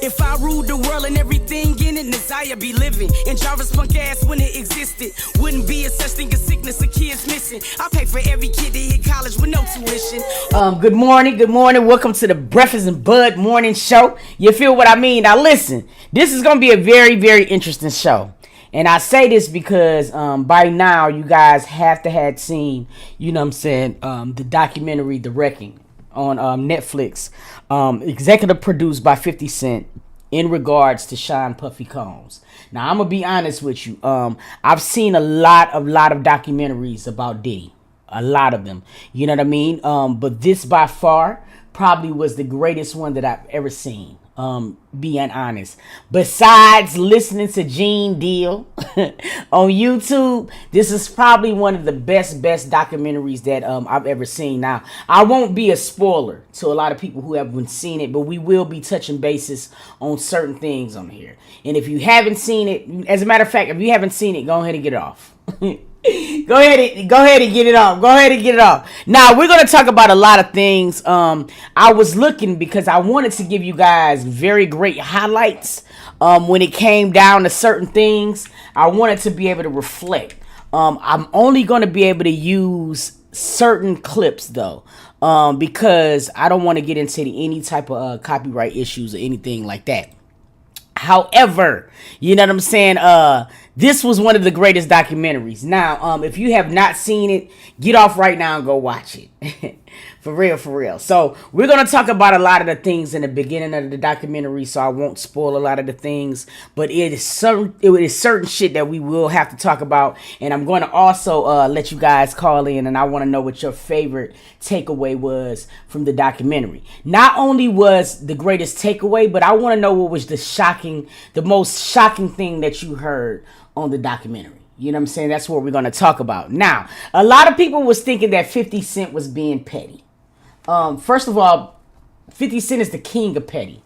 If I ruled the world and everything in it, Messiah be living. And Jarvis punk ass when it existed. Wouldn't be a such thing as sickness, a kid's missing. I pay for every kid to hit college with no tuition. Good morning. Welcome to the Breakfast and Bud Morning Show. You feel what I mean? Now listen, this is going to be a very, very interesting show. And I say this because by now you guys have to have seen, the documentary The Wrecking on Netflix, executive produced by 50 Cent in regards to Sean Puffy Combs. Now I'm gonna be honest with you. I've seen a lot of documentaries about Diddy, a lot of them. You know what I mean? But this by far probably was the greatest one that I've ever seen. Being honest, besides listening to Gene Deal on YouTube, this is probably one of the best documentaries that I've ever seen. Now, I won't be a spoiler to a lot of people who haven't seen it, but we will be touching bases on certain things on here. And if you haven't seen it, as a matter of fact, if you haven't seen it, go ahead and get it off. Go ahead and get it off. Now we're gonna talk about a lot of things. I was looking because I wanted to give you guys very great highlights. When it came down to certain things, I wanted to be able to reflect. I'm only gonna be able to use certain clips though, because I don't want to get into any type of copyright issues or anything like that. However, you know what I'm saying? This was one of the greatest documentaries. Now, if you have not seen it, get off right now and go watch it. For real. So we're going to talk about a lot of the things in the beginning of the documentary, so I won't spoil a lot of the things. But it is certain shit that we will have to talk about. And I'm going to also let you guys call in, and I want to know what your favorite takeaway was from the documentary. Not only was the greatest takeaway, but I want to know what was the most shocking thing that you heard on the documentary. You know what I'm saying? That's what we're going to talk about. Now, a lot of people was thinking that 50 Cent was being petty. First of all, 50 Cent is the king of petty.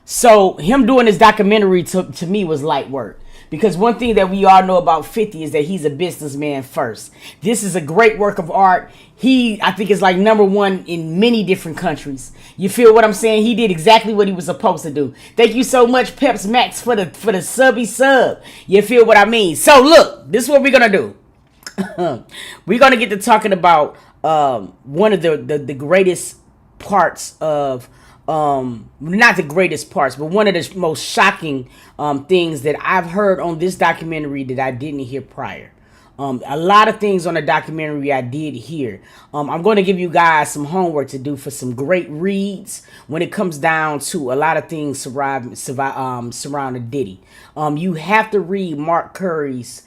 So him doing this documentary to me was light work. Because one thing that we all know about 50 is that he's a businessman first. This is a great work of art. I think is like #1 in many different countries. You feel what I'm saying? He did exactly what he was supposed to do. Thank you so much, Peps Max, for the subby sub. You feel what I mean? So look, this is what we're gonna do. We're gonna get to talking about one of the greatest parts of not the greatest parts, but one of the most shocking things that I've heard on this documentary that I didn't hear prior. A lot of things on the documentary I did hear. I'm going to give you guys some homework to do for some great reads when it comes down to a lot of things surrounding Diddy. You have to read Mark Curry's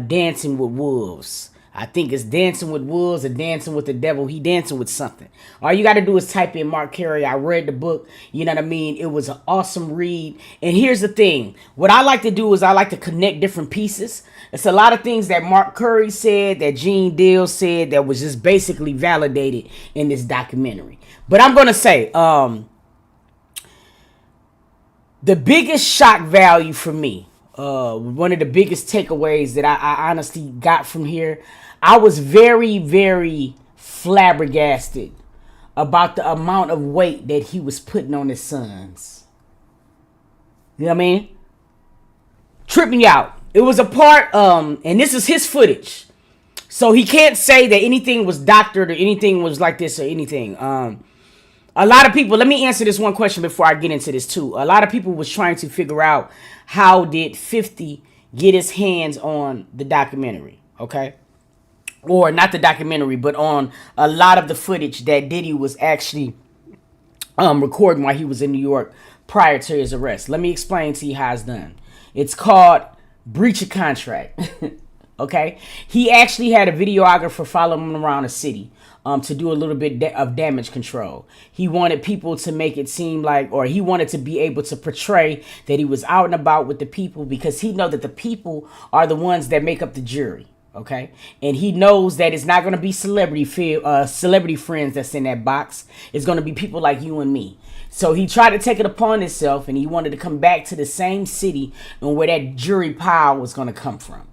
Dancing with Wolves. I think it's Dancing with Wolves or Dancing with the Devil. He dancing with something. All you got to do is type in Mark Curry. I read the book. You know what I mean? It was an awesome read. And here's the thing. What I like to do is I like to connect different pieces. It's a lot of things that Mark Curry said, that Gene Deal said, that was just basically validated in this documentary. But I'm going to say, the biggest shock value for me, one of the biggest takeaways that I honestly got from here, I was very, very flabbergasted about the amount of weight that he was putting on his sons. You know what I mean? Tripped me out. It was a part, and this is his footage. So he can't say that anything was doctored or anything was like this or anything. A lot of people, let me answer this one question before I get into this too. A lot of people was trying to figure out how did 50 get his hands on the documentary, okay? Or not the documentary, but on a lot of the footage that Diddy was actually recording while he was in New York prior to his arrest. Let me explain to you how it's done. It's called breach of contract, okay? He actually had a videographer follow him around the city. To do a little bit of damage control. He wanted people to make it seem like, or he wanted to be able to portray that he was out and about with the people, because he know that the people are the ones that make up the jury, okay? And he knows that it's not going to be celebrity friends that's in that box. It's going to be people like you and me. So he tried to take it upon himself, and he wanted to come back to the same city and where that jury pile was going to come from.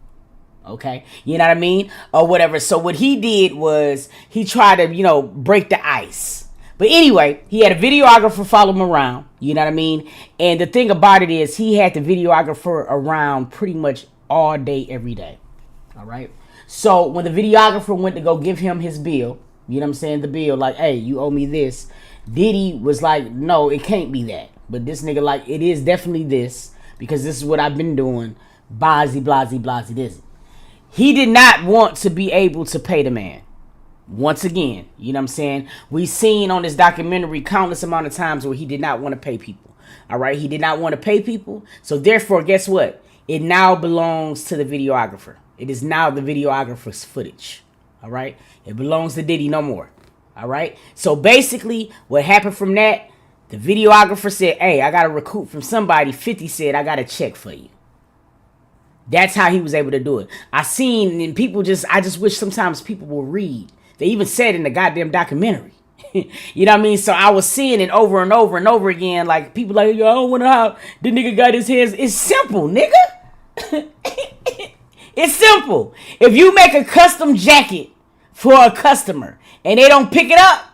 Okay, you know what I mean, or whatever. So what he did was he tried to, break the ice. But anyway, he had a videographer follow him around. You know what I mean? And the thing about it is he had the videographer around pretty much all day, every day. All right. So when the videographer went to go give him his bill, you know what I'm saying? The bill, like, hey, you owe me this. Diddy was like, no, it can't be that. But this nigga, like, it is definitely this, because this is what I've been doing. Blasey, blasey, blasey, this. He did not want to be able to pay the man. Once again, you know what I'm saying? We seen on this documentary countless amount of times where he did not want to pay people. All right? He did not want to pay people. So therefore, guess what? It now belongs to the videographer. It is now the videographer's footage. All right? It belongs to Diddy no more. All right? So basically, what happened from that, the videographer said, hey, I got to recoup from somebody. 50 said, I got a check for you. That's how he was able to do it. I just wish sometimes people will read. They even said in the goddamn documentary. You know what I mean? So I was seeing it over and over and over again. Like, people like, yo, I don't wonder how the nigga got his hands. It's simple, nigga. It's simple. If you make a custom jacket for a customer and they don't pick it up,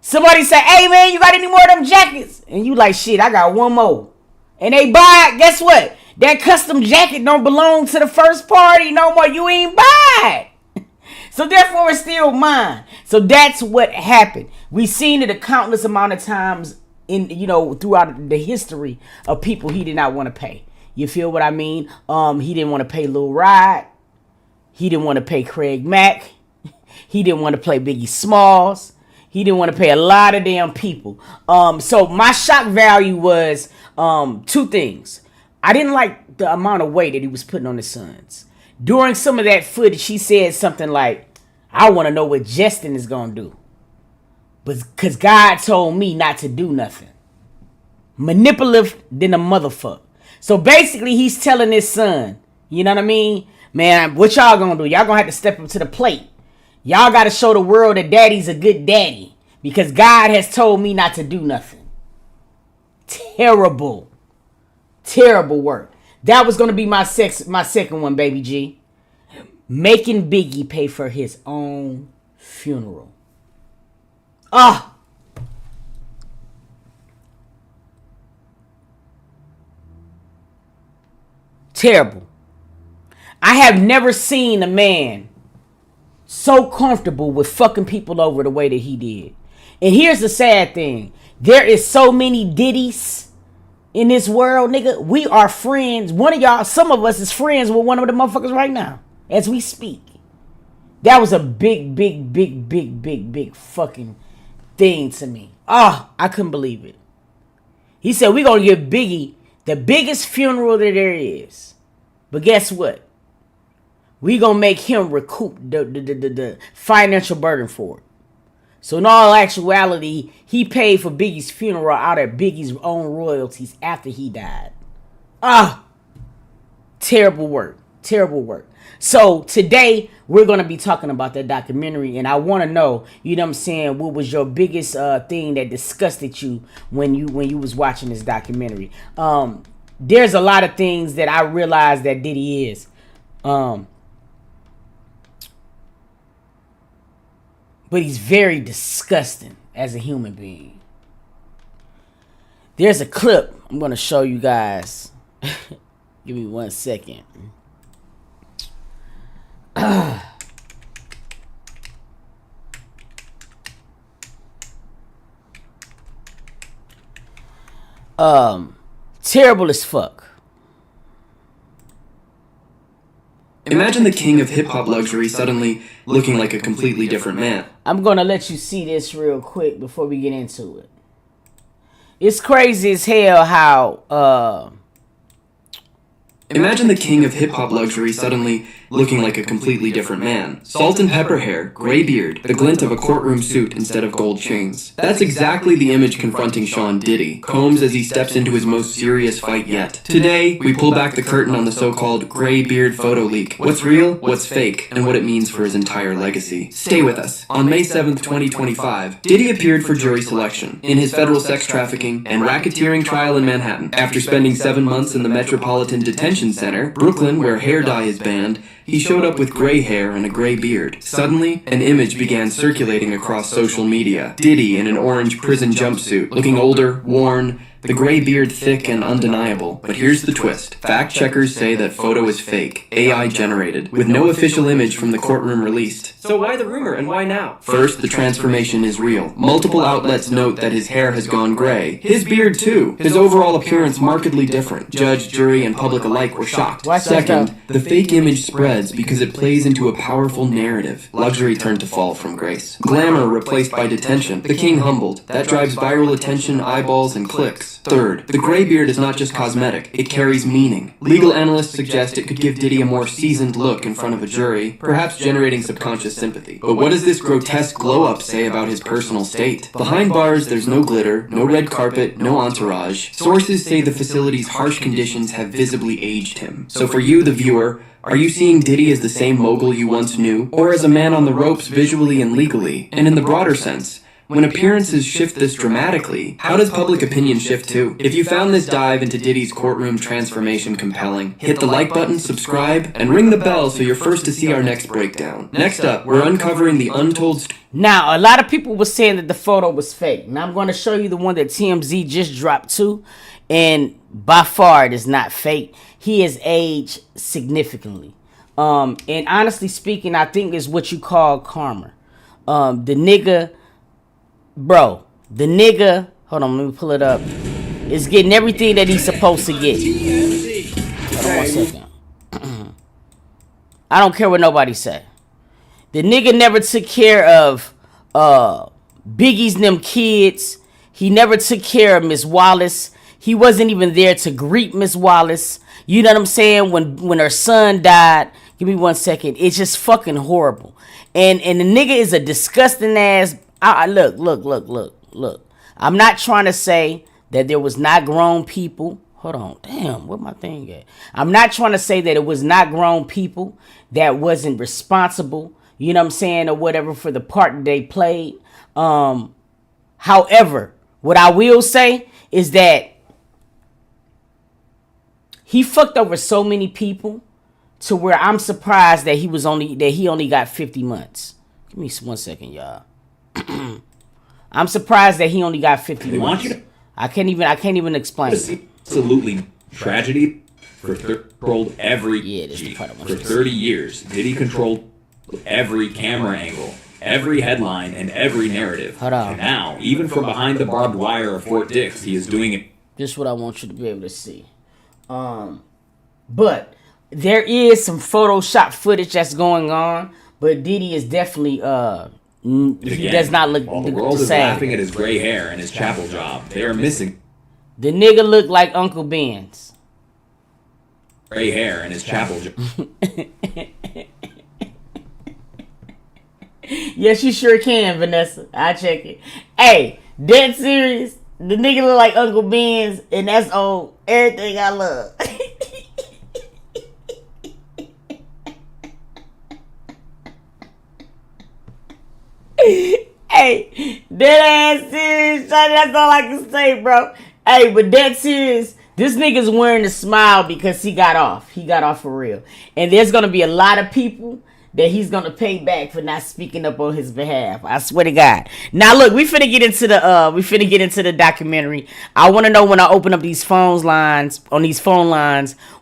somebody say, hey, man, you got any more of them jackets? And you like, shit, I got one more. And they buy it. Guess what? That custom jacket don't belong to the first party no more. You ain't buy it. So therefore, it's still mine. So that's what happened. We've seen it a countless amount of times in, throughout the history of people he did not want to pay. You feel what I mean? He didn't want to pay Lil Rod. He didn't want to pay Craig Mack. He didn't want to pay Biggie Smalls. He didn't want to pay a lot of damn people. So my shock value was two things. I didn't like the amount of weight that he was putting on his sons. During some of that footage, he said something like, I want to know what Justin is going to do. Because God told me not to do nothing. Manipulative than a motherfucker. So basically, he's telling his son, you know what I mean? Man, what y'all going to do? Y'all going to have to step up to the plate. Y'all got to show the world that daddy's a good daddy. Because God has told me not to do nothing. Terrible. Terrible work. That was going to be my second one, baby G. Making Biggie pay for his own funeral. Ah! Terrible. I have never seen a man so comfortable with fucking people over the way that he did. And here's the sad thing. There is so many Diddies in this world, nigga. We are friends. One of y'all, some of us is friends with one of the motherfuckers right now. As we speak. That was a big fucking thing to me. Oh, I couldn't believe it. He said, we're going to give Biggie the biggest funeral that there is. But guess what? We're going to make him recoup the financial burden for it. So in all actuality, he paid for Biggie's funeral out of Biggie's own royalties after he died. Ah, terrible work. Terrible work. So today we're going to be talking about that documentary, and I want to know, you know what I'm saying, what was your biggest thing that disgusted you when you was watching this documentary. There's a lot of things that I realized that Diddy is. But he's very disgusting as a human being. There's a clip I'm going to show you guys. Give me 1 second. Terrible as fuck. Imagine the king of hip-hop luxury suddenly looking like a completely different man. I'm gonna let you see this real quick before we get into it. It's crazy as hell how Imagine the king of hip-hop luxury suddenly looking like a completely different man. Salt and pepper hair, gray beard, the glint of a courtroom suit instead of gold chains. That's exactly the image confronting Sean Diddy, Combs as he steps into his most serious fight yet. Today, we pull back the curtain on the so-called gray beard photo leak. What's real, what's fake, and what it means for his entire legacy. Stay with us. On May 7th, 2025, Diddy appeared for jury selection in his federal sex trafficking and racketeering trial in Manhattan. After spending 7 months in the Metropolitan Detention Center, Brooklyn, where hair dye is banned, he showed up with gray hair and a gray beard. Suddenly, an image began circulating across social media. Diddy in an orange prison jumpsuit, looking older, worn, the gray beard thick and undeniable. But here's the twist. Fact checkers say that photo is fake, AI generated, with no official image from the courtroom released. So why the rumor and why now? First, the transformation is real. Multiple outlets note that his hair has gone gray. His beard too. His overall appearance markedly different. Judge, jury, and public alike were shocked. Second, the fake image spreads because it plays into a powerful narrative. Luxury turned to fall from grace. Glamour replaced by detention. The king humbled. That drives viral attention, eyeballs, and clicks. Third, the gray beard is not just cosmetic, it carries meaning. Legal analysts suggest it could give Diddy a more seasoned look in front of a jury, perhaps generating subconscious sympathy. But what does this grotesque glow-up say about his personal state? Behind bars, there's no glitter, no red carpet, no entourage. Sources say the facility's harsh conditions have visibly aged him. So for you, the viewer, are you seeing Diddy as the same mogul you once knew, or as a man on the ropes visually and legally? And in the broader sense, when appearances shift this dramatically, how does public opinion shift too? If you found this dive into Diddy's courtroom transformation compelling, hit the like button, subscribe, and ring the bell so you're first to see our next breakdown. Next up, we're uncovering the untold Now, a lot of people were saying that the photo was fake. Now, I'm going to show you the one that TMZ just dropped too, and by far it is not fake. He has aged significantly. And honestly speaking, I think it's what you call karma. The nigga... Bro, the nigga, hold on, let me pull it up, is getting everything that he's supposed to get. Hold on 1 second. I don't care what nobody say. The nigga never took care of Biggie's and them kids. He never took care of Miss Wallace. He wasn't even there to greet Miss Wallace. You know what I'm saying? When her son died, give me 1 second. It's just fucking horrible. And the nigga is a disgusting ass. Look. I'm not trying to say that there was not grown people. Hold on. Damn, where my thing at? I'm not trying to say that it was not grown people that wasn't responsible, you know what I'm saying, or whatever, for the part that they played. However, what I will say is that he fucked over so many people to where I'm surprised that he only got 50 months. Give me 1 second, y'all. I'm surprised that he only got 50 months. I can't even explain. Absolutely tragedy for controlled every for 30 years. Diddy controlled every camera angle, every headline, and every narrative. Hold on. And now, even from behind the barbed wire of Fort Dix, he is doing it. This is what I want you to be able to see. But there is some Photoshop footage that's going on, but Diddy is definitely he does not look the world the is same. laughing at his gray hair and his chapel job. They are missing The nigga look like Uncle Ben's. Gray hair and his chapel job. Yes, you sure can, Vanessa. I check it. Hey, dead serious. The nigga look like Uncle Ben's, and that's on everything I love. Hey, dead ass serious. That's all I can say, bro. Hey, but dead serious. This nigga's wearing a smile because he got off. He got off for real. And there's gonna be a lot of people that he's gonna pay back for not speaking up on his behalf. I swear to God. Now look, we finna get into the documentary. I wanna know, when I open up these phone lines,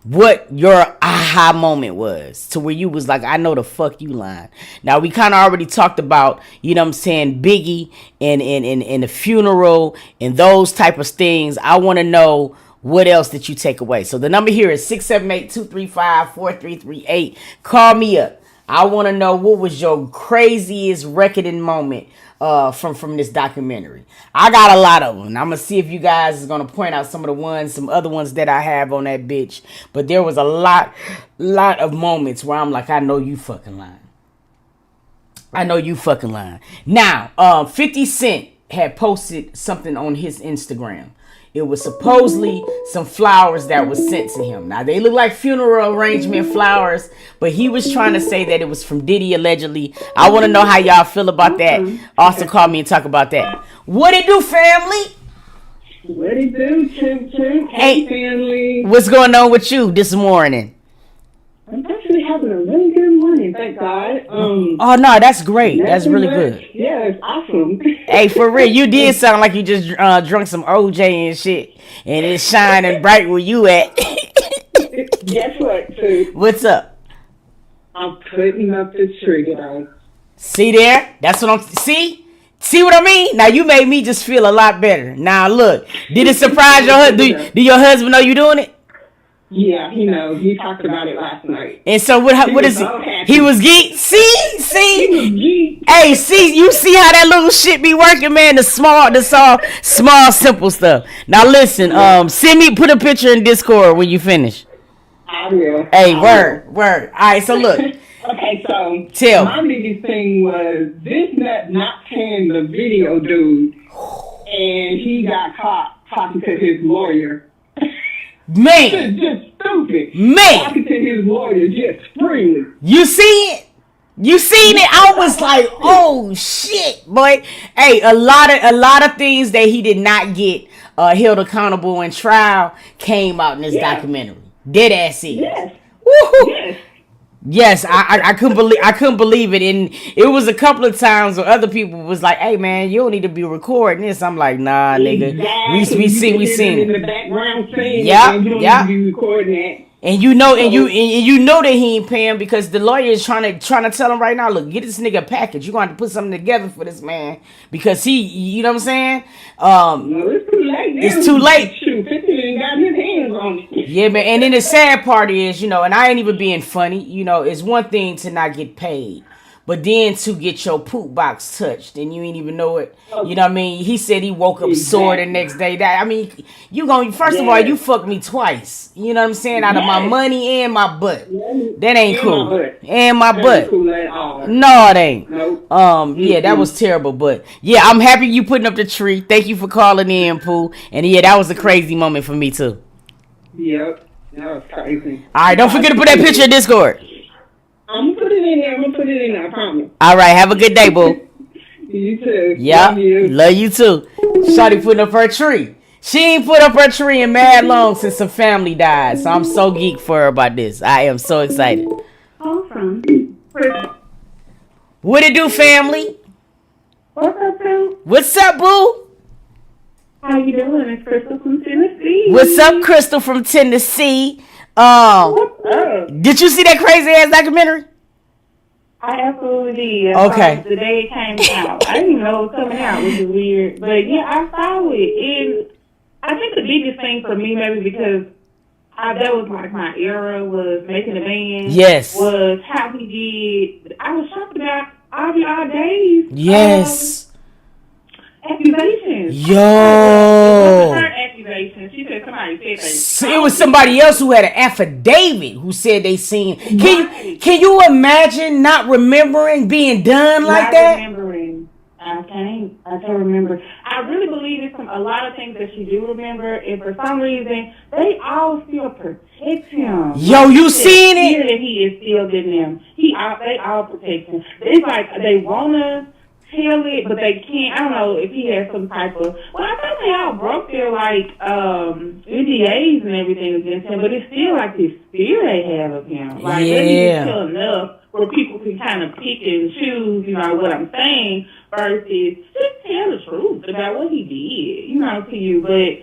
what your aha moment was to where you was like, I know the fuck you lying. Now we kinda already talked about, you know what I'm saying, Biggie and the funeral and those type of things. I wanna know what else did you take away. So the number here is 678-235-4338. Call me up. I want to know, what was your craziest reckoning moment from this documentary. I got a lot of them. I'm going to see if you guys is going to point out some other ones that I have on that bitch. But there was a lot of moments where I'm like, I know you fucking lying. Now, 50 Cent had posted something on his Instagram. It was supposedly some flowers that was sent to him. Now, they look like funeral arrangement flowers, but he was trying to say that it was from Diddy, allegedly. I want to know how y'all feel about that. Also, call me and talk about that. What it do, family? What it do, Chim? Hey, family. what's going on with you this morning? I'm actually having a really good fine, thank God. Oh no, that's great. That's really good. Yeah, it's awesome. Hey, for real, you did sound like you just drunk some OJ and shit, and it's shining bright where you at. Guess what, too? What's up? I'm putting up the tree today. See there? That's what I'm. See what I mean? Now you made me just feel a lot better. Now look, did it surprise your husband? Do your husband know you doing it? Yeah, he knows. He talked about it last night. And so what is so it? He was geek. See. He was geek. Hey, see, you see how that little shit be working, man? The small, simple stuff. Now listen, send me, put a picture in Discord when you finish. I will. Hey, word. All right, so look. Okay, so Tell my biggest thing was this nut not paying the video dude, and he got caught talking to his lawyer. Man. Just stupid. Man. Talking to his lawyer just freely. You see it? You seen it? I was like, oh shit, boy. Hey, a lot of things that he did not get held accountable in trial came out in this documentary. Dead ass it. Yes. Woo-hoo. Yes. Yes, I couldn't believe it, and it was a couple of times where other people was like, "Hey man, you don't need to be recording this." I'm like, "Nah, nigga, Exactly. we seen in it." the background saying Yeah, you don't yeah. need to be recording that. And you know, and you know that he ain't paying because the lawyer is trying to tell him right now, look, get this nigga a package. You're going to have to put something together for this man because he, you know what I'm saying? No, it's too late. Now. It's too late. Shoot, 50 ain't got his hands on it. Yeah, man. And then the sad part is, you know, and I ain't even being funny, you know, it's one thing to not get paid. But then to get your poop box touched and you ain't even know it. You know what I mean? He said he woke up sore the next day. That I mean, you going first of all, you fucked me twice. You know what I'm saying? Out of my money and my butt. That ain't cool. And my butt. Cool at all. No, it ain't. Nope. Yeah, that was terrible. But yeah, I'm happy you putting up the tree. Thank you for calling in, Pooh. And yeah, that was a crazy moment for me too. Yep. That was crazy. All right, don't forget to put that picture in Discord. I'm gonna put it in there. I promise. All right, have a good day, boo. You too. Yeah, Love love you. you too. Shawty putting up her tree. She ain't put up her tree in mad long since her family died. So I'm so geeked for her about this. I am so excited. Awesome. What it do, family? What's up, Phil? What's up, boo? How you doing? It's Crystal from Tennessee. What's up, Crystal from Tennessee? What's up? Did you see that crazy ass documentary? I absolutely did. Okay. The day it came out. I didn't even know it was coming out, which is weird. But yeah, I saw it. And I think the biggest thing for me, maybe because that was like my era, was making a band. Yes. Was how he did. I was shocked about our days. Yes. Accusations. Yo. Her accusations. She said somebody said It was somebody else who had an affidavit who said they seen. Can you imagine not remembering being done like that? Remembering. I can't remember. I really believe it's a lot of things that she do remember, and for some reason, they all still protect him. Yo, you seen it? That he is still getting them. They all protect him. It's like they wanna tell it, but they can't. I don't know if he has some type of. Well, I thought they all broke their NDAs and everything against him, but it's still like this fear they have of him. Like they just tell enough where people can kind of pick and choose, you know, what I'm saying, versus just tell the truth about what he did, you know, to you. But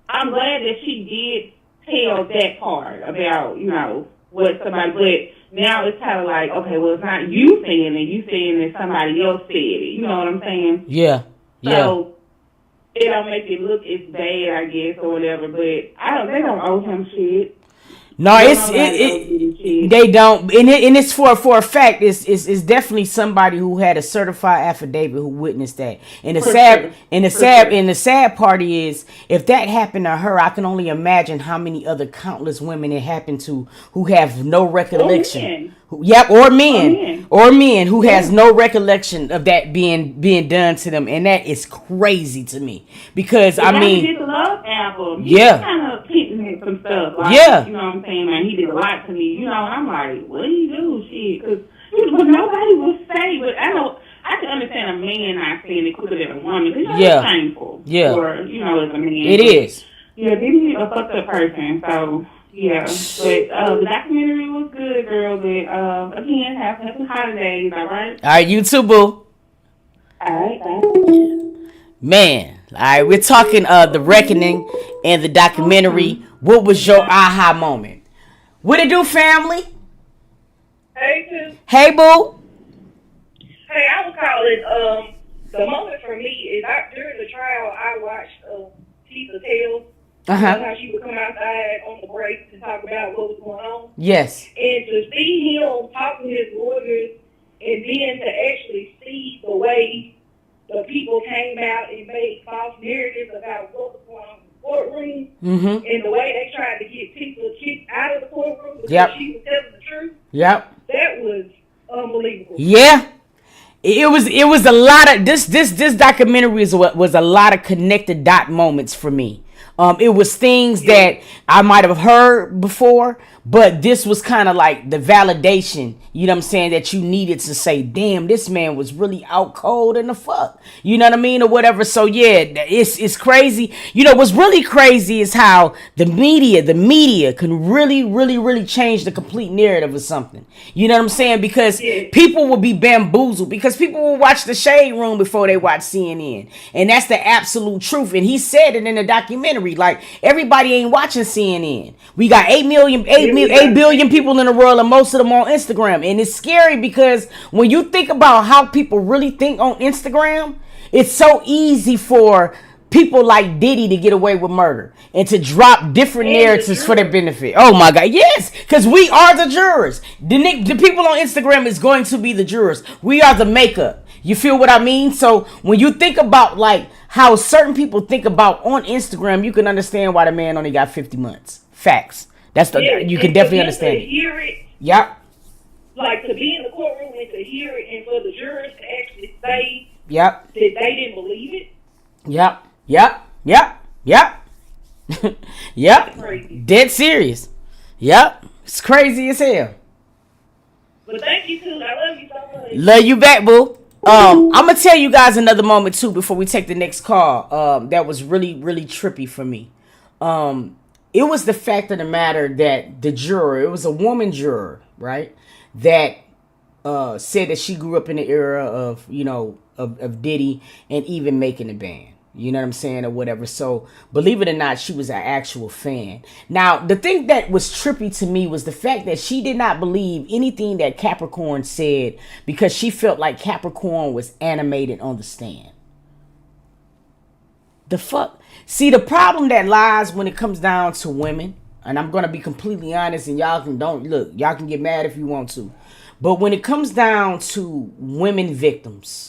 I'm glad that she did tell that part about, you know, what somebody. But now it's kind of like, okay, well, it's not you saying it. You saying that somebody else said it. You know what I'm saying? Yeah. So it don't make it look as bad, I guess, or whatever. But they don't owe him shit. No, they don't, and it's for a fact. It's definitely somebody who had a certified affidavit who witnessed that. And the sad part is, if that happened to her, I can only imagine how many other countless women it happened to who have no recollection. Or men who has no recollection of that being done to them, and that is crazy to me because I mean, he did the Love album. He kind of hitting me some stuff. Like, you know what I'm saying, man. He did a lot to me. You know, and I'm like, what do you do, shit? Because nobody will say. But I can understand a man not saying it quicker than a woman. Because it's shameful. Yeah. Or, you know, as a man. It is. Yeah, Diddy a fucked up person. So Yeah, but the documentary was good, girl. But again, happy holidays, all right? All right, you too, boo. All right. Man, all right, we're talking The Reckoning and the documentary. What was your aha moment? What it do, family? Hey, Too. Hey, boo. Hey, I was calling. The moment for me is during the trial, I watched Tisa Tales. How she would come outside on the break to talk about what was going on. Yes. And to see him talk to his lawyers, and then to actually see the way the people came out and made false narratives about what was going on in the courtroom, and the way they tried to get people kicked out of the courtroom because she was telling the truth. Yep. That was unbelievable. Yeah. It was a lot of this documentary was a lot of connected dot moments for me. It was things that I might have heard before, but this was kind of like the validation, you know what I'm saying, that you needed to say, damn, this man was really out cold in the fuck. You know what I mean? Or whatever. So yeah, it's crazy. You know, what's really crazy is how the media can really change the complete narrative of something. You know what I'm saying? Because people will be bamboozled, because people will watch the Shade Room before they watch CNN. And that's the absolute truth. And he said it in the documentary. Like, everybody ain't watching CNN. We got 8 billion people in the world, and most of them on Instagram. And it's scary because when you think about how people really think on Instagram, it's so easy for people like Diddy to get away with murder and to drop different narratives for their benefit. Oh my God, yes, because we are the jurors. The people on Instagram is going to be the jurors. We are the makeup. You feel what I mean? So when you think about like how certain people think about on Instagram, you can understand why the man only got 50 months. Facts. You can definitely understand it. Hear it. Yep. Like, to be in the courtroom and to hear it, and for the jurors to actually say that they didn't believe it. Yep. Dead serious. Yep. It's crazy as hell. But thank you, too. I love you so much. Love you back, boo. I'm gonna tell you guys another moment too before we take the next call. That was really trippy for me. It was the fact of the matter that the juror, it was a woman juror, right, that said that she grew up in the era of, you know, of Diddy and even making a band. You know what I'm saying, or whatever. So, believe it or not, she was an actual fan. Now, the thing that was trippy to me was the fact that she did not believe anything that Capricorn said because she felt like Capricorn was animated on the stand. The fuck? See, the problem that lies when it comes down to women, and I'm going to be completely honest, and y'all can get mad if you want to. But when it comes down to women victims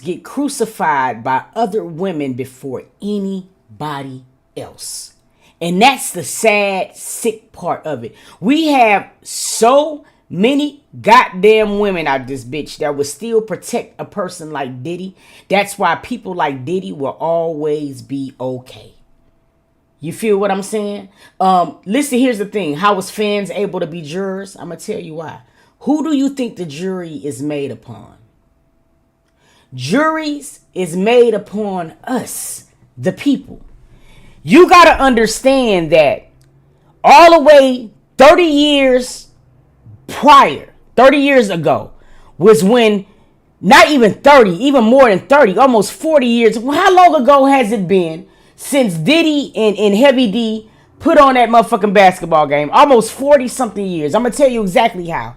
get crucified by other women before anybody else. And that's the sad, sick part of it. We have so many goddamn women out this bitch that would still protect a person like Diddy. That's why people like Diddy will always be okay. You feel what I'm saying? Listen, here's the thing. How was fans able to be jurors? I'm going to tell you why. Who do you think the jury is made upon? Juries is made upon us, the people. You got to understand that all the way 30 years prior, 30 years ago, was when, not even 30, even more than 30, almost 40 years. How long ago has it been since Diddy and Heavy D put on that motherfucking basketball game? Almost 40 something years. I'm going to tell you exactly how.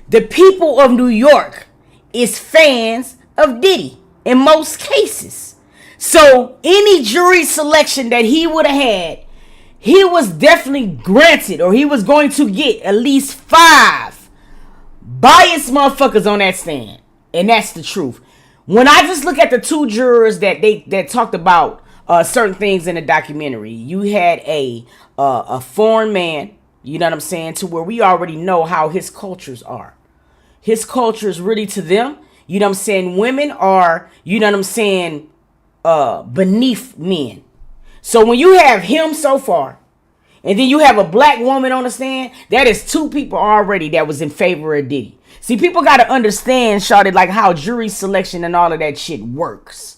The people of New York is fans of Diddy in most cases. So any jury selection that he would have had, he was definitely granted, or he was going to get at least 5 biased motherfuckers on that stand. And that's the truth. When I just look at the 2 jurors that talked about certain things in the documentary, you had a foreign man, you know what I'm saying, to where we already know how his cultures are. His culture is really, to them, you know what I'm saying, women are, you know what I'm saying, beneath men. So when you have him so far, and then you have a black woman on the stand, that is 2 people already that was in favor of Diddy. See, people got to understand, shawty, like how jury selection and all of that shit works.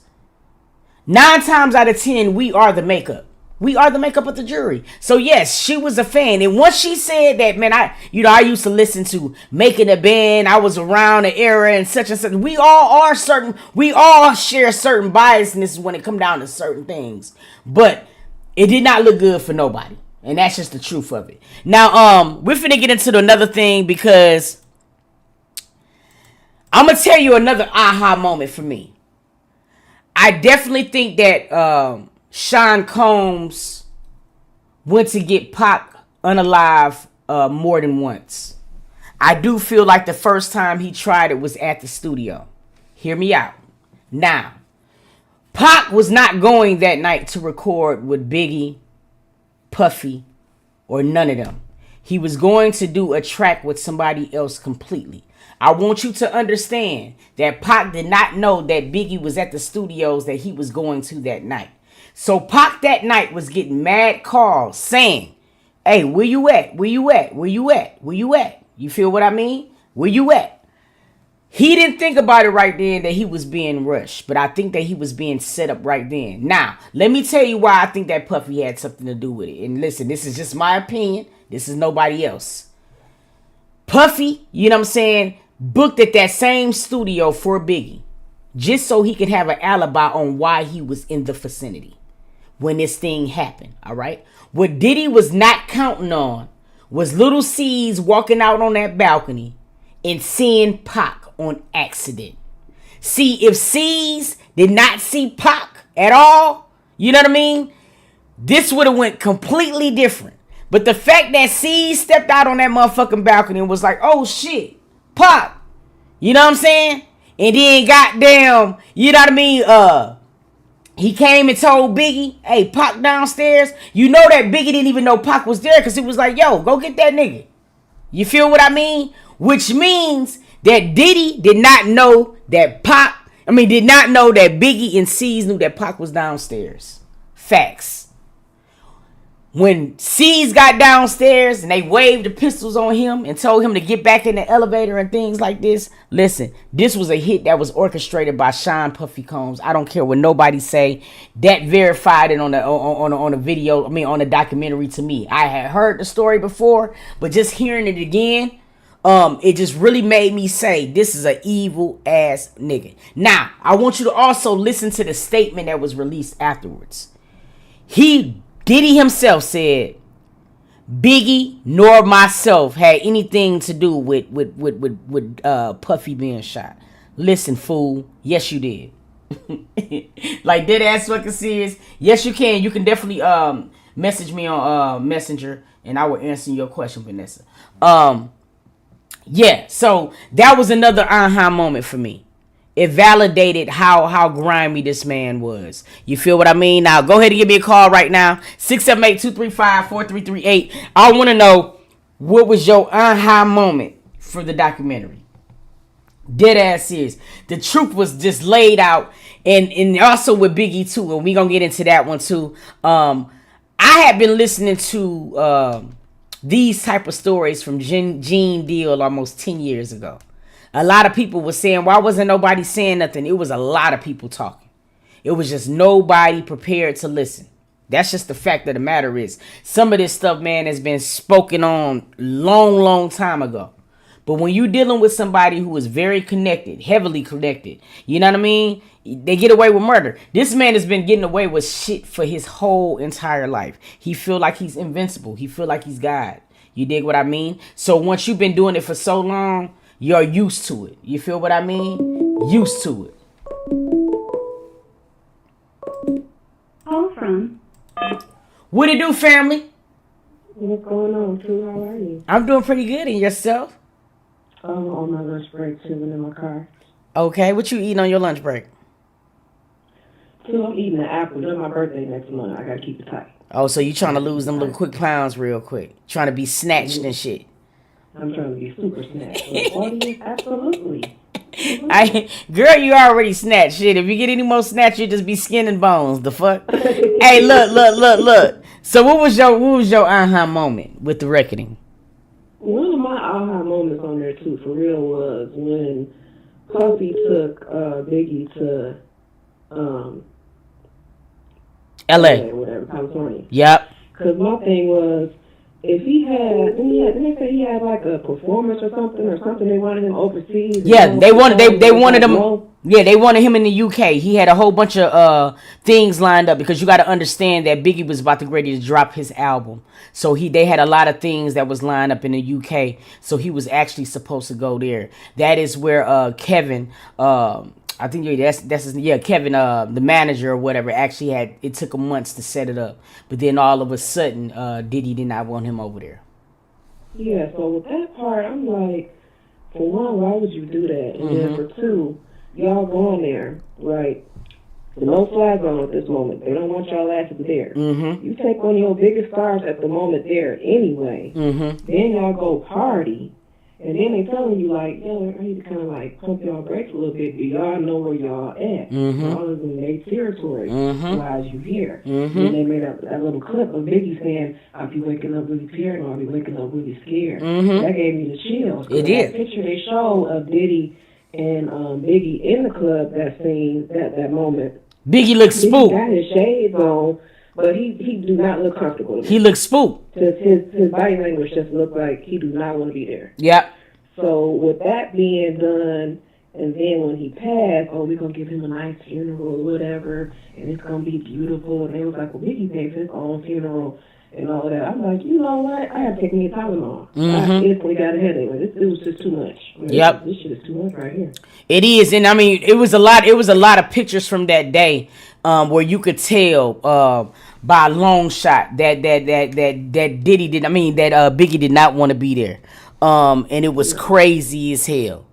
9 times out of 10, we are the makeup. We are the makeup of the jury. So yes, she was a fan. And once she said that, man, I used to listen to Making a Band. I was around the era and such. We all share certain biasness when it come down to certain things. But it did not look good for nobody. And that's just the truth of it. Now, we're finna get into another thing because I'm gonna tell you another aha moment for me. I definitely think that Sean Combs went to get Pac unalive more than once. I do feel like the first time he tried it was at the studio. Hear me out. Now, Pac was not going that night to record with Biggie, Puffy, or none of them. He was going to do a track with somebody else completely. I want you to understand that Pac did not know that Biggie was at the studios that he was going to that night. So Pac that night was getting mad calls saying, hey, where you at? Where you at? Where you at? Where you at? You feel what I mean? Where you at? He didn't think about it right then that he was being rushed, but I think that he was being set up right then. Now, let me tell you why I think that Puffy had something to do with it. And listen, this is just my opinion. This is nobody else. Puffy, you know what I'm saying, booked at that same studio for Biggie just so he could have an alibi on why he was in the vicinity when this thing happened, all right? What Diddy was not counting on was Little C's walking out on that balcony and seeing Pac on accident. See, if C's did not see Pac at all, you know what I mean? This would have went completely different. But the fact that C's stepped out on that motherfucking balcony and was like, oh shit, Pac, you know what I'm saying? And then goddamn, you know what I mean? He came and told Biggie, hey, Pac downstairs. You know that Biggie didn't even know Pac was there because he was like, yo, go get that nigga. You feel what I mean? Which means that Diddy did not know that did not know that Biggie and C's knew that Pac was downstairs. Facts. When C's got downstairs and they waved the pistols on him and told him to get back in the elevator and things like this, listen, this was a hit that was orchestrated by Sean Puffy Combs. I don't care what nobody say. That verified it on the video. I mean, on the documentary to me. I had heard the story before, but just hearing it again, it just really made me say this is an evil ass nigga. Now, I want you to also listen to the statement that was released afterwards. Diddy himself said, Biggie nor myself had anything to do with Puffy being shot. Listen, fool. Yes, you did. Like dead ass fucking serious. Yes, you can. You can definitely message me on Messenger and I will answer your question, Vanessa. Yeah, so that was another aha moment for me. It validated how grimy this man was. You feel what I mean? Now, go ahead and give me a call right now. 678-235-4338. I want to know, what was your aha moment for the documentary? Dead ass serious. The truth was just laid out. And also with Biggie, too. And we're going to get into that one, too. I had been listening to these type of stories from Gene Deal almost 10 years ago. A lot of people were saying, why wasn't nobody saying nothing? It was a lot of people talking. It was just nobody prepared to listen. That's just the fact of the matter is. Some of this stuff, man, has been spoken on long time ago. But when you're dealing with somebody who is very connected, heavily connected, you know what I mean? They get away with murder. This man has been getting away with shit for his whole entire life. He feel like he's invincible. He feel like he's God. You dig what I mean? So once you've been doing it for so long, you're used to it. You feel what I mean? Used to it. Call from. What it do, family? What's going on, too? How are you? I'm doing pretty good. And yourself? On my lunch break, chilling in my car. Okay, what you eating on your lunch break? Too, I'm eating an apple. It's my birthday next month. I gotta keep it tight. Oh, so you trying to lose them little quick pounds real quick. Trying to be snatched and shit. I'm trying to be super snatched. Audience, absolutely. Girl, you already snatched. Shit, if you get any more snatch, you just be skin and bones. The fuck? Hey, look. So what was your aha moment with the reckoning? One of my aha moments on there too, for real, was when Puffy took Biggie to L.A. Whatever. California. Yep. Because my thing was, if didn't they say he had like a performance or something they wanted him overseas? Yeah, they wanted him. Yeah, they wanted him in the UK. He had a whole bunch of things lined up because you got to understand that Biggie was about to ready to drop his album. So they had a lot of things that was lined up in the UK. So he was actually supposed to go there. That is where Kevin, I think Kevin, the manager or whatever, actually it took him months to set it up. But then all of a sudden, Diddy did not want him over there. Yeah, so with that part, I'm like, for one, why would you do that? And then for two, y'all going there, right? The no-fly zone at this moment. They don't want y'all asses there. You take one of your biggest stars at the moment there anyway. Then y'all go party. And then they telling you, like, yo, I need to kind of, like, pump y'all brakes a little bit, but y'all know where y'all at. Y'all is in their territory, while you here. And they made that little clip of Biggie saying, I'll be waking up really paranoid, I'll be waking up really scared. That gave me the chills. It did. That picture they showed of Diddy and Biggie in the club, that scene, that moment. Biggie looked spooked. He got his shades on, but he do not look comfortable. He looked spooked. His body language just looked like he do not want to be there. Yep. So with that being done, and then when he passed, we're going to give him a nice funeral or whatever, and it's going to be beautiful. And they was like, well, Biggie pays his own funeral and all that. I'm like, you know what? I had to take me a Tylenol. I instantly got a headache. Like, it was just too much. Like, this shit is too much right here. It is, and I mean, it was a lot of pictures from that day where you could tell by a long shot that Diddy did. I mean, that Biggie did not want to be there. And it was crazy as hell.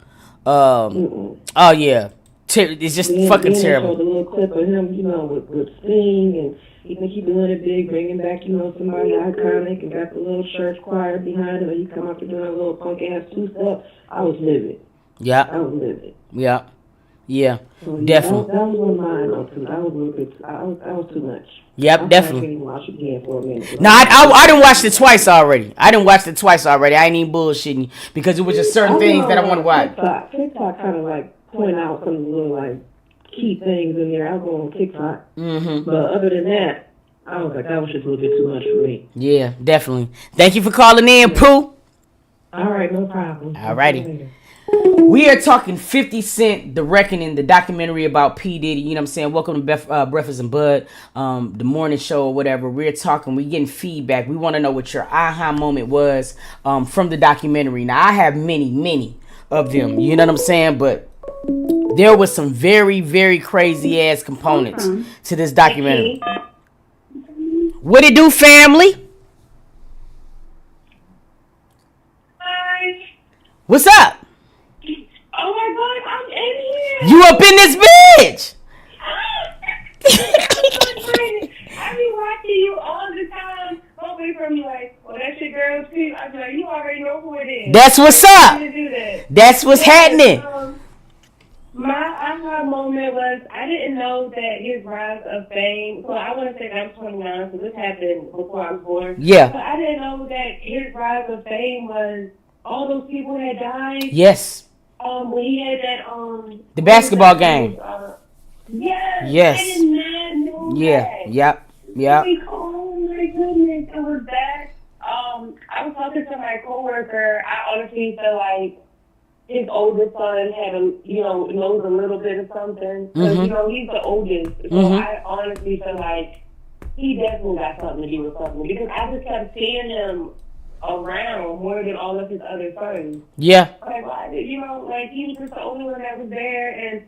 Oh yeah, it's just fucking terrible. The little clip of him, with Sting, and he think he doing it big, bringing back, somebody iconic, and got the little church choir behind him, and he come up to doing a little punk ass two-step. I was livid. Yeah. I was livid. Yeah. Yeah. So, definitely. That was on mine though too. That was a little bit. That was too much. Yep, definitely. Watch it again for a minute. No, I didn't watch it twice already. I ain't even bullshitting because it was just certain things that I want to watch. TikTok kind of like point out some little like key things in there. I go on TikTok, but other than that, I was like, that was just a little bit too much for me. Yeah, definitely. Thank you for calling in, Pooh. All right, no problem. All righty. We are talking 50 Cent, The Reckoning, the documentary about P. Diddy. You know what I'm saying? Welcome to Breakfast and Bud, the morning show or whatever. We're getting feedback. We want to know what your aha moment was from the documentary. Now, I have many of them. You know what I'm saying? But there was some very, very crazy ass components to this documentary. What it do, family? Hi. What's up? Oh my God, I'm in here. You up in this bitch? I be watching you all the time. Hoping from you like, well, that's your girl too. I be like, you already know who it is. That's what's up. That. That's what's happening. My aha moment was I didn't know that his rise of fame. So I want to say that I'm 29, so this happened before I was born. Yeah. But I didn't know that his rise of fame was all those people had died. Yes. When he had that the basketball game. Yes. I did not know that. Yep. Like, oh my goodness, it was that. I was talking to my coworker. I honestly feel like his oldest son had knows a little bit of something. Because, he's the oldest. So I honestly feel like he definitely got something to do with something. Because I just kept seeing him around more than all of his other sons. Yeah. Like, why did, he was just the only one that was there. And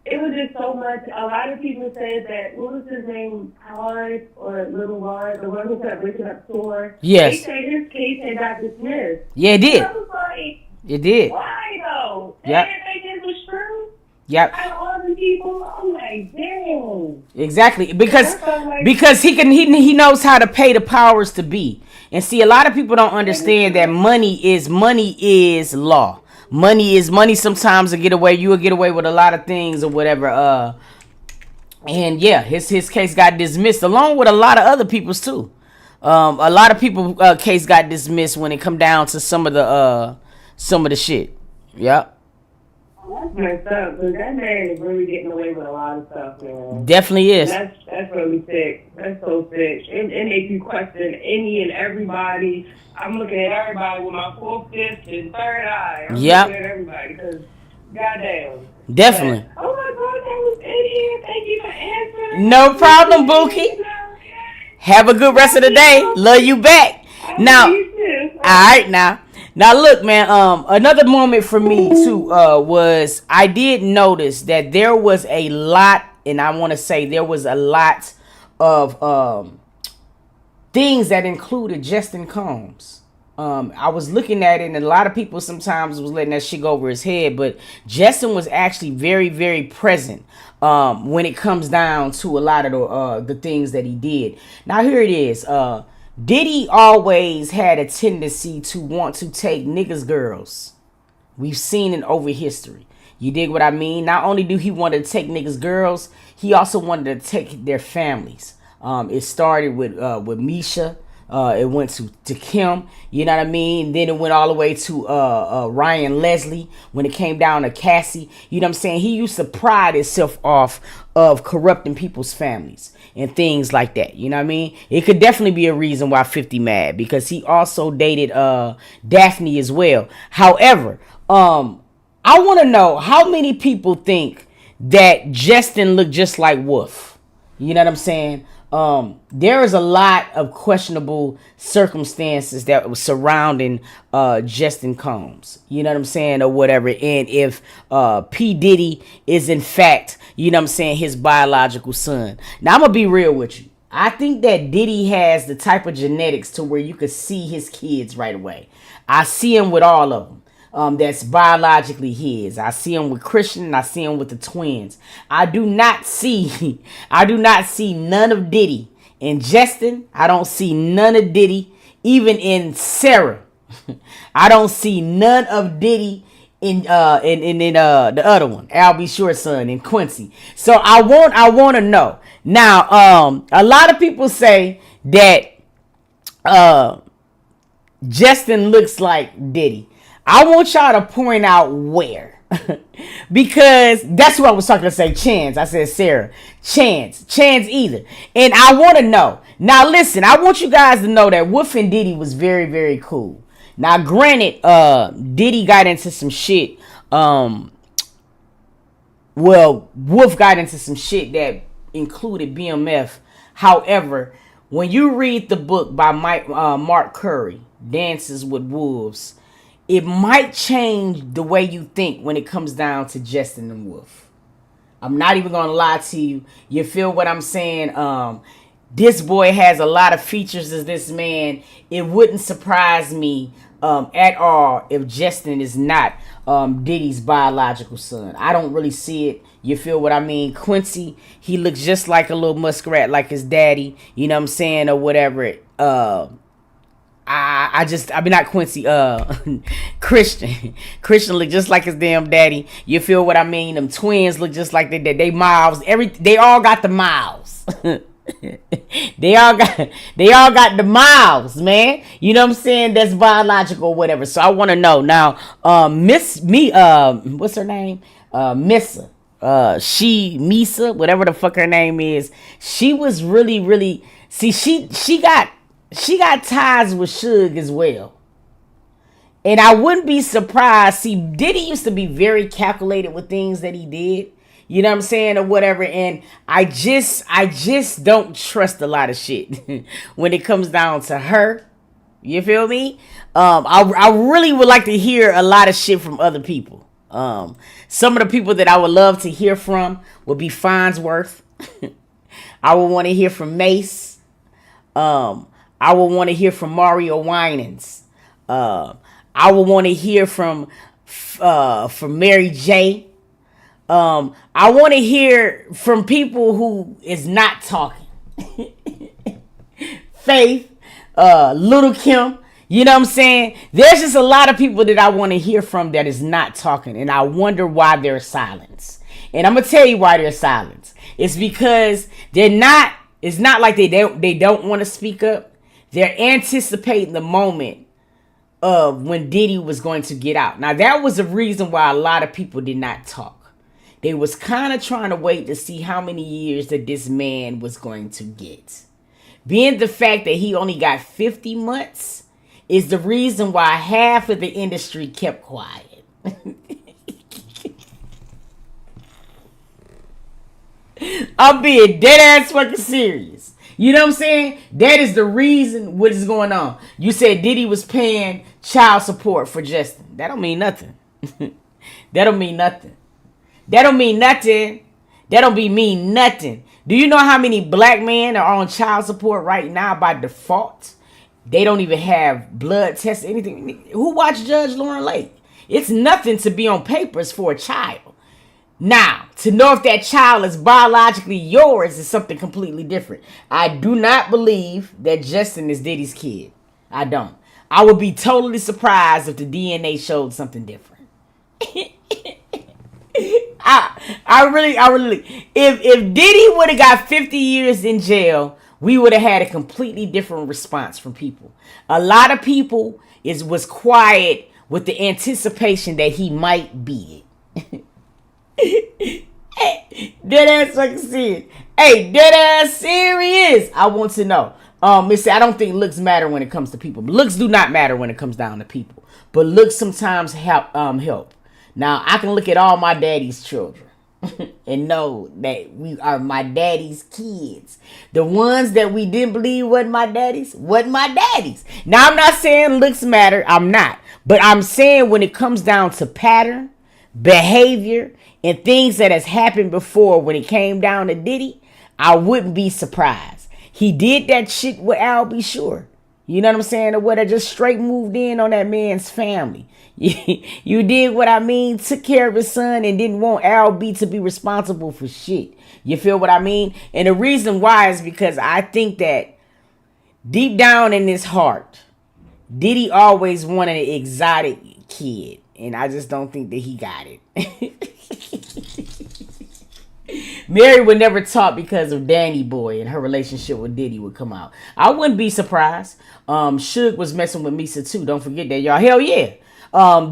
it was just so much. A lot of people said that, what was his name? Howard or Little Ward, the one who kept breaking up store. Yes. They said his case had got dismissed. Yeah, it did. I was like, it did. Why though? Yep. They didn't think this was true. Yep. Out of all the people, I'm like, damn. Exactly, because he knows how to pay the powers to be. And see, a lot of people don't understand that money is law. Money is money. Sometimes you will get away with a lot of things or whatever. And yeah, his case got dismissed along with a lot of other people's too. A lot of people case got dismissed when it come down to some of the shit. Yep. That's messed up, because that man is really getting away with a lot of stuff, man. Definitely is. That's really sick. That's so sick. It makes you question any and everybody. I'm looking at everybody with my fourth, fifth, and third eye. I'm looking at everybody, because goddamn. Definitely. But, oh my God, that was in here. Thank you for answering. No problem, Bookie. Have a good rest of the day. Love you back. Now, all right, now look, man. Another moment for me too was I did notice that there was a lot, and I want to say there was a lot of things that included Justin Combs. I was looking at it, and a lot of people sometimes was letting that shit go over his head, but Justin was actually very, very present when it comes down to a lot of the things that he did. Now here it is. Diddy always had a tendency to want to take niggas' girls. We've seen it over history. You dig what I mean? Not only do he want to take niggas' girls, he also wanted to take their families. It started with Misha. It went to Kim, you know what I mean? Then it went all the way to Ryan Leslie when it came down to Cassie. You know what I'm saying? He used to pride himself off of corrupting people's families and things like that. You know what I mean? It could definitely be a reason why 50 mad, because he also dated Daphne as well. However, I want to know how many people think that Justin looked just like Wolf. You know what I'm saying? There is a lot of questionable circumstances that was surrounding Justin Combs, you know what I'm saying, or whatever. And if P. Diddy is in fact, you know what I'm saying, his biological son. Now I'm gonna be real with you. I think that Diddy has the type of genetics to where you could see his kids right away. I see him with all of them. That's biologically his. I see him with Christian, and I see him with the twins. I do not see none of Diddy in Justin. I don't see none of Diddy even in Sarah. I don't see none of Diddy in the other one, Albie Short son, in Quincy. So I want to know. Now, a lot of people say that Justin looks like Diddy. I want y'all to point out where. Because that's what I was talking to say. Chance. I said Sarah. Chance either. And I want to know. Now listen, I want you guys to know that Wolf and Diddy was very, very cool. Now granted, Diddy got into some shit. Wolf got into some shit that included BMF. However, when you read the book by Mark Curry, Dances with Wolves, it might change the way you think when it comes down to Justin and Wolf. I'm not even going to lie to you. You feel what I'm saying? This boy has a lot of features as this man. It wouldn't surprise me at all if Justin is not Diddy's biological son. I don't really see it. You feel what I mean? Quincy, he looks just like a little muskrat, like his daddy. You know what I'm saying? Or whatever. Not Quincy, Christian look just like his damn daddy. You feel what I mean? Them twins look just like they mouths. They all got the mouths. they all got the mouths, man. You know what I'm saying? That's biological or whatever. So I want to know now, what's her name? Missa. Misa, whatever the fuck her name is. She was really, see, she got ties with Suge as well. And I wouldn't be surprised. See, Diddy used to be very calculated with things that he did. You know what I'm saying? Or whatever. And I just don't trust a lot of shit when it comes down to her. You feel me? I really would like to hear a lot of shit from other people. Some of the people that I would love to hear from would be Farnsworth. I would want to hear from Mace. I would want to hear from Mario Winans. I would want to hear from Mary J. I want to hear from people who is not talking. Faith, Little Kim. You know what I'm saying? There's just a lot of people that I want to hear from that is not talking. And I wonder why they're silent. And I'm going to tell you why they're silent. It's because it's not like they don't want to speak up. They're anticipating the moment of when Diddy was going to get out. Now, that was the reason why a lot of people did not talk. They was kind of trying to wait to see how many years that this man was going to get. Being the fact that he only got 50 months is the reason why half of the industry kept quiet. I'm being dead ass fucking serious. You know what I'm saying? That is the reason what is going on. You said Diddy was paying child support for Justin. That don't mean nothing. That don't mean nothing. That don't mean nothing. That don't mean nothing. Do you know how many black men are on child support right now by default? They don't even have blood tests, anything. Who watched Judge Lauren Lake? It's nothing to be on papers for a child. Now, to know if that child is biologically yours is something completely different. I do not believe that Justin is Diddy's kid. I don't. I would be totally surprised if the DNA showed something different. I really, if Diddy would have got 50 years in jail, we would have had a completely different response from people. A lot of people was quiet with the anticipation that he might be it. Dead ass fucking serious. Hey, dead ass serious. I want to know. Mister, I don't think looks matter when it comes to people. Looks do not matter when it comes down to people. But looks sometimes help. Now I can look at all my daddy's children and know that we are my daddy's kids. The ones that we didn't believe wasn't my daddy's. Now I'm not saying looks matter. I'm not. But I'm saying when it comes down to pattern, behavior, and things that has happened before when it came down to Diddy, I wouldn't be surprised. He did that shit with Al B. Sure. You know what I'm saying? Or what I just straight moved in on that man's family. You did what I mean, took care of his son and didn't want Al B to be responsible for shit. You feel what I mean? And the reason why is because I think that deep down in his heart, Diddy always wanted an exotic kid. And I just don't think that he got it. Mary would never talk because of Danny Boy and her relationship with Diddy would come out. I wouldn't be surprised. Suge was messing with Misa too. Don't forget that, y'all. Hell yeah.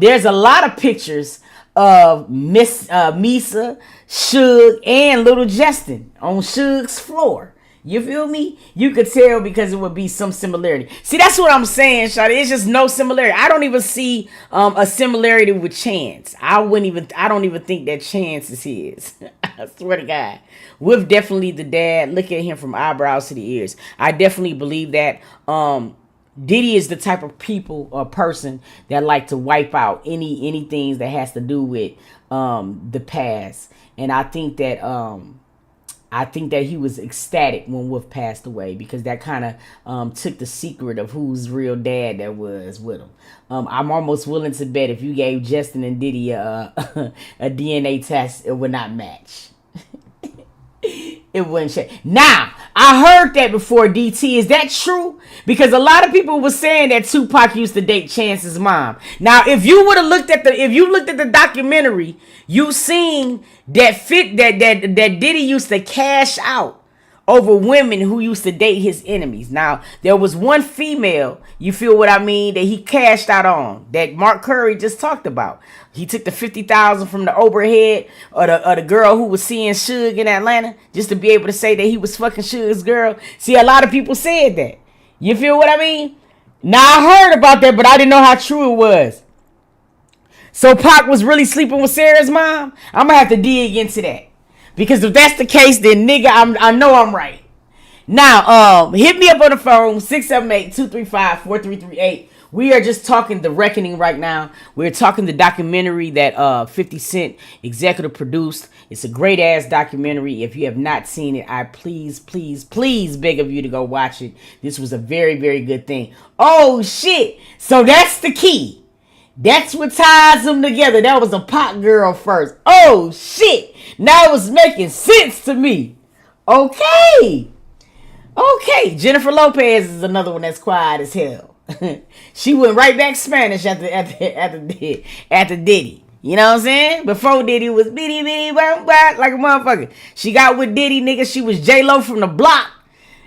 There's a lot of pictures of Misa, Suge, and Little Justin on Suge's floor. You feel me? You could tell because it would be some similarity. See, that's what I'm saying, Shawty. It's just no similarity. I don't even see a similarity with Chance. I don't even think that Chance is his. I swear to God. With definitely the dad. Look at him from eyebrows to the ears. I definitely believe that Diddy is the type of people or person that like to wipe out any things that has to do with the past. And I think that he was ecstatic when Wolf passed away because that kind of took the secret of whose real dad that was with him. I'm almost willing to bet if you gave Justin and Diddy a DNA test, it would not match. It wouldn't change. Now, I heard that before, DT. Is that true? Because a lot of people were saying that Tupac used to date Chance's mom. Now, if you would have looked at the documentary, you seen that Diddy used to cash out over women who used to date his enemies. Now, there was one female, you feel what I mean, that he cashed out on, that Mark Curry just talked about. He took the $50,000 from the overhead or the girl who was seeing Suge in Atlanta just to be able to say that he was fucking Suge's girl. See, a lot of people said that. You feel what I mean? Now, I heard about that, but I didn't know how true it was. So Pac was really sleeping with Sarah's mom? I'm going to have to dig into that. Because if that's the case, then nigga, I know I'm right. Now, hit me up on the phone, 678-235-4338. We are just talking The Reckoning right now. We're talking the documentary that 50 Cent executive produced. It's a great ass documentary. If you have not seen it, I please beg of you to go watch it. This was a very, very good thing. Oh shit. So that's the key. That's what ties them together. That was a Pac girl first. Oh shit. Now it was making sense to me. Okay. Jennifer Lopez is another one that's quiet as hell. She went right back Spanish after Diddy. You know what I'm saying? Before Diddy was bitty like a motherfucker. She got with Diddy, nigga. She was J-Lo from the block.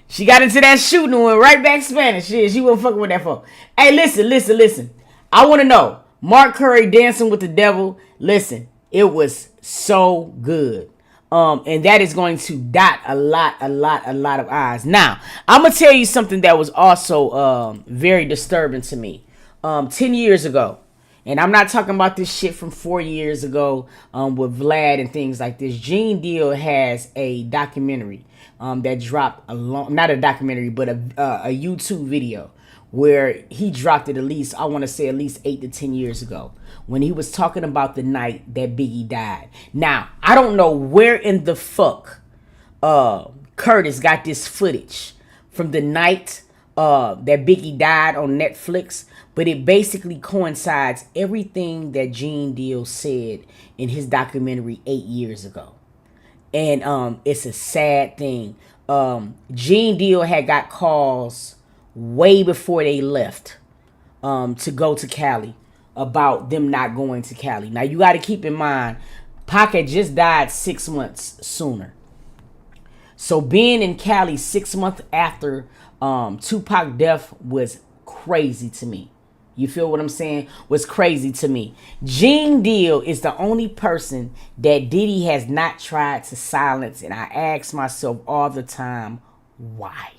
She got into that shooting and went right back Spanish. She wasn't fucking with that folk. Hey, listen. I want to know. Mark Curry dancing with the devil. Listen, it was so good. And that is going to dot a lot of eyes. Now, I'm going to tell you something that was also very disturbing to me. 10 years ago, and I'm not talking about this shit from 4 years ago with Vlad and things like this. Gene Deal has a documentary that dropped not a documentary, but a YouTube video where he dropped it at least 8 to 10 years ago when he was talking about the night that Biggie died. Now, I don't know where in the fuck Curtis got this footage from the night that Biggie died on Netflix, but it basically coincides everything that Gene Deal said in his documentary 8 years ago. And it's a sad thing. Gene Deal had got calls way before they left to go to Cali about them not going to Cali. Now, you got to keep in mind, Pac had just died 6 months sooner. So being in Cali 6 months after Tupac death was crazy to me. You feel what I'm saying? Was crazy to me. Gene Deal is the only person that Diddy has not tried to silence. And I ask myself all the time, why?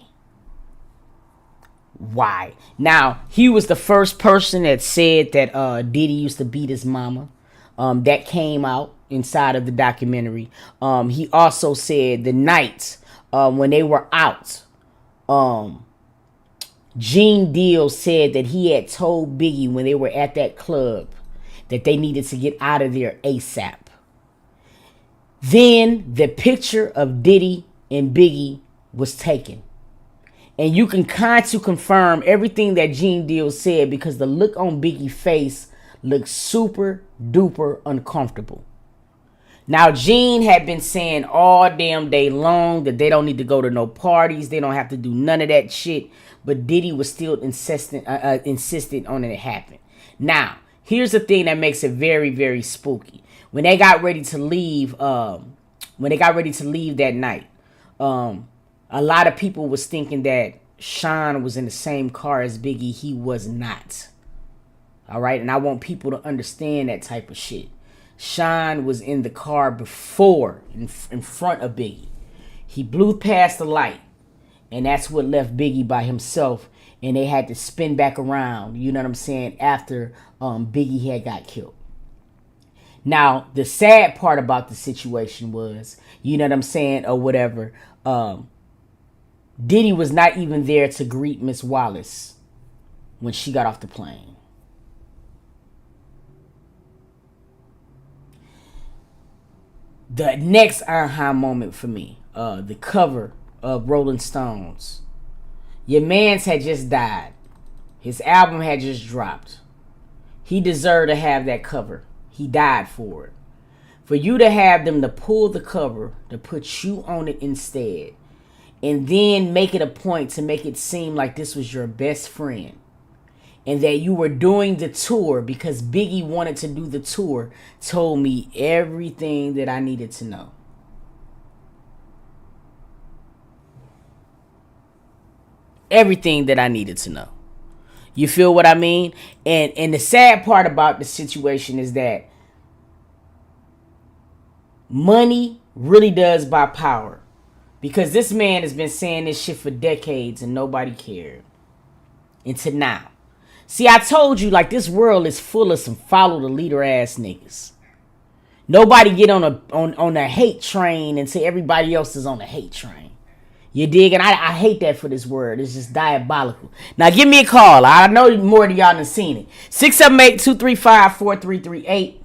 Why? Now, he was the first person that said that Diddy used to beat his mama. That came out inside of the documentary. He also said the night when they were out, Gene Deal said that he had told Biggie when they were at that club that they needed to get out of there ASAP. Then the picture of Diddy and Biggie was taken. And you can kind of confirm everything that Gene Deal said because the look on Biggie's face looked super duper uncomfortable. Now, Gene had been saying all damn day long that they don't need to go to no parties. They don't have to do none of that shit. But Diddy was still insistent on it happen. Now, here's the thing that makes it very, very spooky. When they got ready to leave, that night, a lot of people was thinking that Sean was in the same car as Biggie. He was not. All right, and I want people to understand that type of shit. Sean was in the car before, in front of Biggie. He blew past the light, and that's what left Biggie by himself, and they had to spin back around, you know what I'm saying, after Biggie had got killed. Now, the sad part about the situation was, you know what I'm saying, or whatever, Diddy was not even there to greet Miss Wallace when she got off the plane. The next aha moment for me, the cover of Rolling Stones. Your mans had just died. His album had just dropped. He deserved to have that cover. He died for it. For you to have them to pull the cover, to put you on it instead, and then make it a point to make it seem like this was your best friend, and that you were doing the tour because Biggie wanted to do the tour, told me everything that I needed to know. Everything that I needed to know. You feel what I mean? And the sad part about the situation is that money really does buy power. Because this man has been saying this shit for decades and nobody cared. Until now. See, I told you, like, this world is full of some follow the leader ass niggas. Nobody get on a hate train and say everybody else is on the hate train. You dig? And I hate that for this word. It's just diabolical. Now, give me a call. I know more of y'all done seen it. 678-235-4338.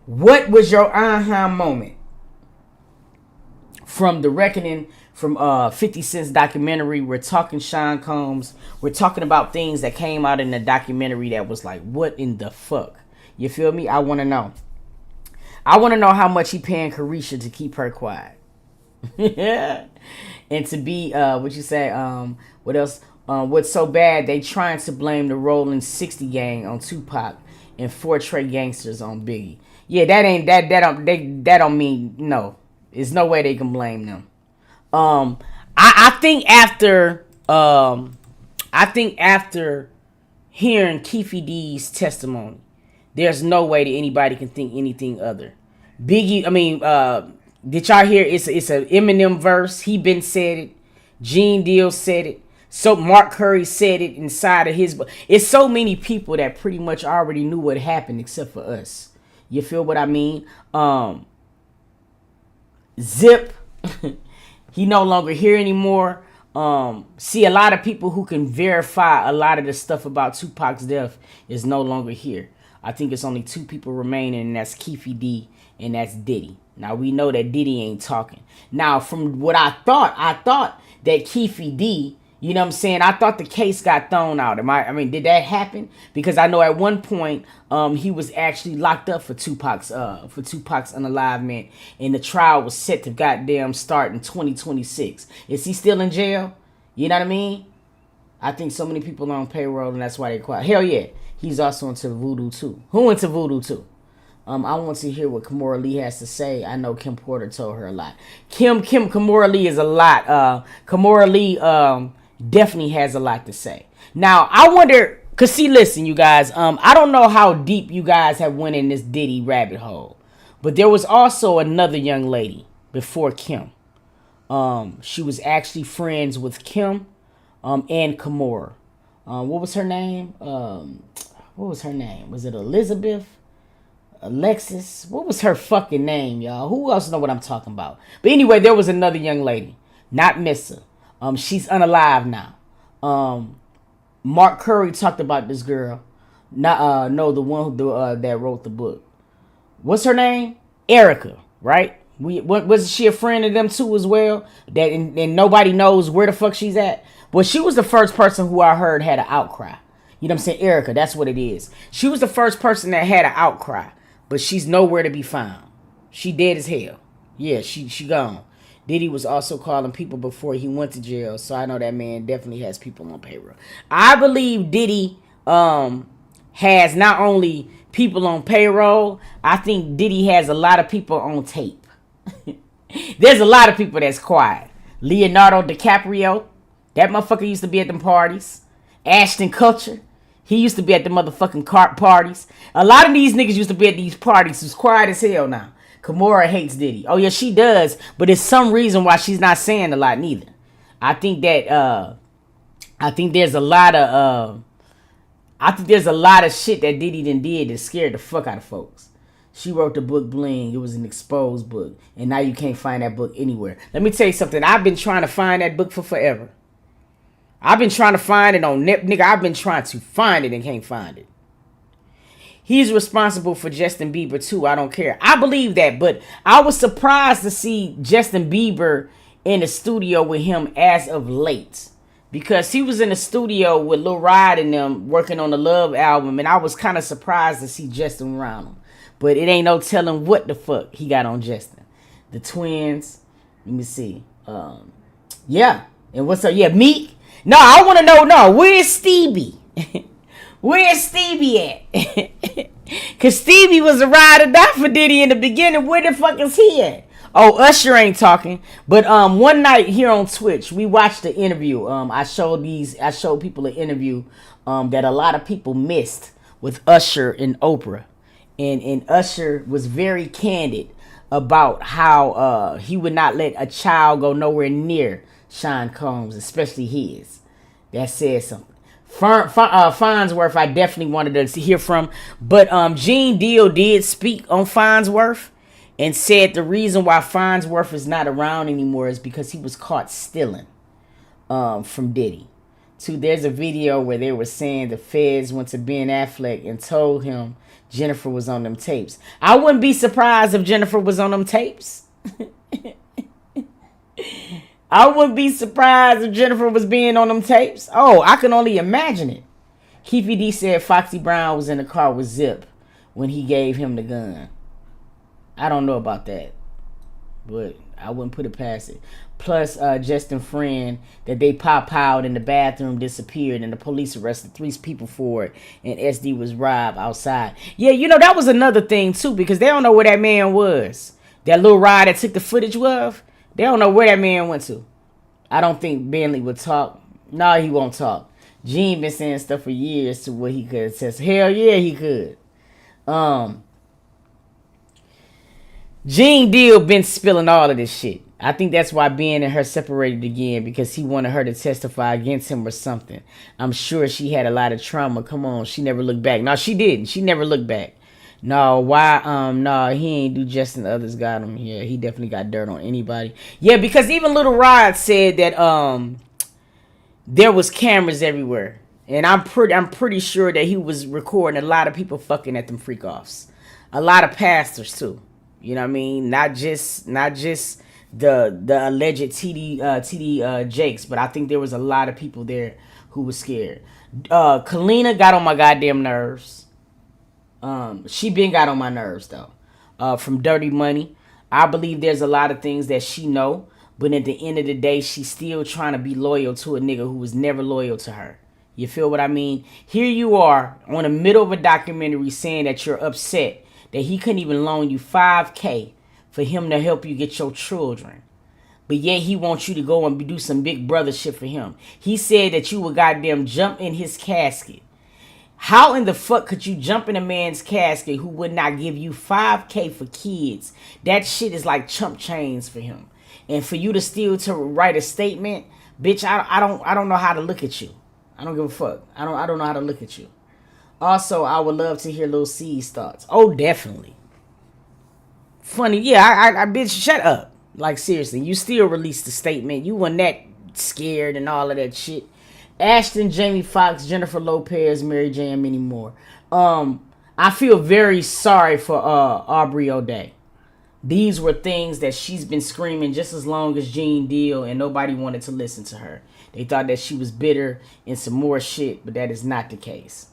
What was your aha moment from The Reckoning, from 50 Cent's documentary? We're talking Sean Combs. We're talking about things that came out in the documentary that was like, what in the fuck? You feel me? I want to know. I want to know how much he paying Carisha to keep her quiet. And to be, what you say, what else? What's so bad, they trying to blame the Rolling 60 gang on Tupac and 4 Trey gangsters on Biggie. Yeah, that don't mean, no. There's no way they can blame them. I think after hearing Keefe D's testimony. There's no way that anybody can think anything other. Biggie, did y'all hear? It's an Eminem verse. He been said it. Gene Deal said it. So Mark Curry said it inside of his book. It's so many people that pretty much already knew what happened except for us. You feel what I mean? Zip, he no longer here anymore. See, a lot of people who can verify a lot of the stuff about Tupac's death is no longer here. I think it's only 2 people remaining, and that's Keefe D and that's Diddy. Now, we know that Diddy ain't talking. Now, from what I thought that Keefe D, you know what I'm saying? I thought the case got thrown out. Did that happen? Because I know at one point he was actually locked up for Tupac's unalivement, and the trial was set to goddamn start in 2026. Is he still in jail? You know what I mean? I think so many people are on payroll, and that's why they quiet. Hell yeah, he's also into voodoo too. Who into voodoo too? I want to hear what Kimora Lee has to say. I know Kim Porter told her a lot. Kimora Lee is a lot. Kimora Lee definitely has a lot to say. Now, I wonder, cause see, listen, you guys, I don't know how deep you guys have went in this Diddy rabbit hole, but there was also another young lady before Kim. She was actually friends with Kim, and Kimora. What was her name? Was it Elizabeth? Alexis? What was her fucking name, y'all? Who else know what I'm talking about? But anyway, there was another young lady, not Missa. She's unalive now. Mark Curry talked about this girl. The one who that wrote the book. What's her name? Erica, right? Wasn't she a friend of them too as well? That and nobody knows where the fuck she's at. But she was the first person who I heard had an outcry. You know what I'm saying? Erica, that's what it is. She was the first person that had an outcry, but she's nowhere to be found. She dead as hell. Yeah, she gone. Diddy was also calling people before he went to jail, so I know that man definitely has people on payroll. I believe Diddy has not only people on payroll, I think Diddy has a lot of people on tape. There's a lot of people that's quiet. Leonardo DiCaprio, that motherfucker used to be at them parties. Ashton Kutcher, he used to be at the motherfucking parties. A lot of these niggas used to be at these parties who's quiet as hell now. Kimora hates Diddy. Oh yeah, she does, but there's some reason why she's not saying a lot neither. I think there's a lot of shit that Diddy done did that scared the fuck out of folks. She wrote the book Bling. It was an exposed book, and now you can't find that book anywhere. Let me tell you something. I've been trying to find that book for forever. I've been trying to find it on nigga. I've been trying to find it and can't find it. He's responsible for Justin Bieber too. I don't care. I believe that, but I was surprised to see Justin Bieber in the studio with him as of late, because he was in the studio with Lil Rod and them working on the Love album, and I was kind of surprised to see Justin around him. But it ain't no telling what the fuck he got on Justin. The twins. Let me see. Yeah. And what's up? Yeah, Meek. No, I want to know. No, where's Stevie? Where's Stevie at? Because Stevie was a ride or die for Diddy in the beginning. Where the fuck is he at? Oh, Usher ain't talking. But one night here on Twitch, we watched the interview. I showed people an interview that a lot of people missed with Usher and Oprah. And Usher was very candid about how he would not let a child go nowhere near Sean Combs, especially his. That says something. Farnsworth, I definitely wanted to hear from. But Gene Deal did speak on Farnsworth and said the reason why Farnsworth is not around anymore is because he was caught stealing from Diddy. There's a video where they were saying the feds went to Ben Affleck and told him Jennifer was on them tapes. I wouldn't be surprised if Jennifer was on them tapes. I wouldn't be surprised if Jennifer was being on them tapes. Oh, I can only imagine it. Keefe D said Foxy Brown was in the car with Zip when he gave him the gun. I don't know about that, but I wouldn't put it past it. Plus, Justin Friend, that they pop out in the bathroom, disappeared, and the police arrested 3 people for it, and SD was robbed outside. Yeah, you know, that was another thing, too, because they don't know where that man was. That little ride that took the footage of, they don't know where that man went to. I don't think Bentley would talk. No, he won't talk. Gene been saying stuff for years to what he could attest. Hell yeah, he could. Gene Deal been spilling all of this shit. I think that's why Ben and her separated again, because he wanted her to testify against him or something. I'm sure she had a lot of trauma. Come on, she never looked back. No, she didn't. She never looked back. No, why? No, he ain't do Justin. The others got him. Yeah, he definitely got dirt on anybody. Yeah, because even Little Rod said that there was cameras everywhere, and I'm pretty sure that he was recording a lot of people fucking at them freak offs, a lot of pastors too. You know what I mean? Not just the alleged TD Jakes, but I think there was a lot of people there who was scared. Kalina got on my goddamn nerves. She been got on my nerves though. From Dirty Money, I believe there's a lot of things that she know, but at the end of the day, she's still trying to be loyal to a nigga who was never loyal to her. You feel what I mean? Here you are on the middle of a documentary saying that you're upset that he couldn't even loan you $5,000 for him to help you get your children. But yet he wants you to go and do some big brother shit for him. He said that you would goddamn jump in his casket. How in the fuck could you jump in a man's casket who would not give you $5,000 for kids? That shit is like chump change for him. And for you to still to write a statement, bitch, I don't know how to look at you. I don't give a fuck. I don't know how to look at you. Also, I would love to hear Lil C's thoughts. Oh, definitely. Funny, yeah, I bitch, shut up. Like, seriously, you still released a statement. You weren't that scared and all of that shit. Ashton, Jamie Foxx, Jennifer Lopez, Mary J, and many more. I feel very sorry for Aubrey O'Day. These were things that she's been screaming just as long as Gene Deal, and nobody wanted to listen to her. They thought that she was bitter and some more shit, but that is not the case.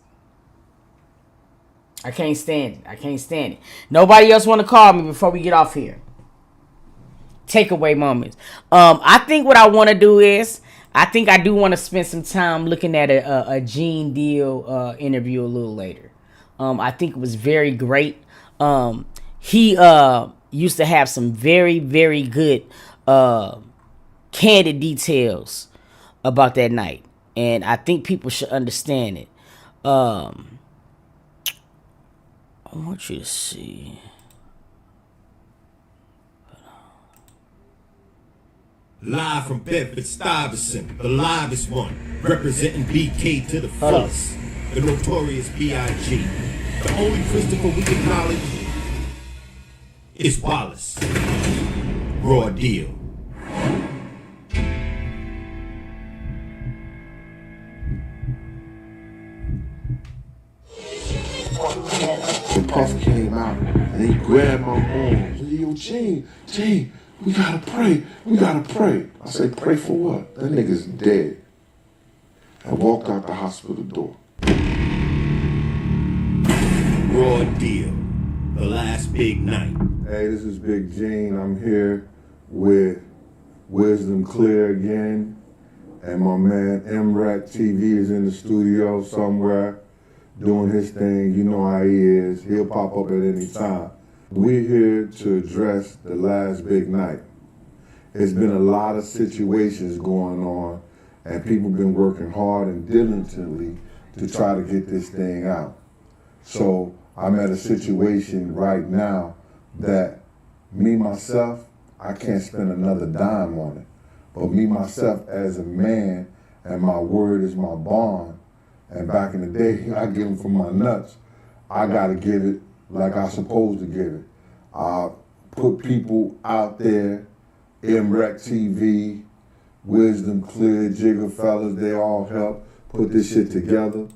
I can't stand it. Nobody else want to call me before we get off here. Takeaway moments. I think what I want to do is, I think I do want to spend some time looking at a Gene Deal interview a little later. I think it was very great. He used to have some very, very good candid details about that night. And I think people should understand it. I want you to see. Live from Bedford-Stuyvesant, the livest one, representing BK to the fullest. The notorious B.I.G. The only Christopher we acknowledge is Wallace. Raw deal. And Puff came out and he grabbed my arm. He said, yo, Gene, we gotta pray. I said, pray for what? That nigga's dead. I walked out the hospital door. Raw deal. The last big night. Hey, this is Big Gene. I'm here with Wisdom Clear again. And my man MRAC TV is in the studio somewhere doing his thing. You know how he is. He'll pop up at any time. We're here to address the last big night. There's been a lot of situations going on, and people been working hard and diligently to try to get this thing out. So I'm at a situation right now that me, myself, I can't spend another dime on it. But me, myself, as a man, and my word is my bond, and back in the day, I give them from my nuts, I gotta give it like I'm supposed to give it. I put people out there, MREC TV, Wisdom Clear, Jigger Fellas, they all help put this shit together.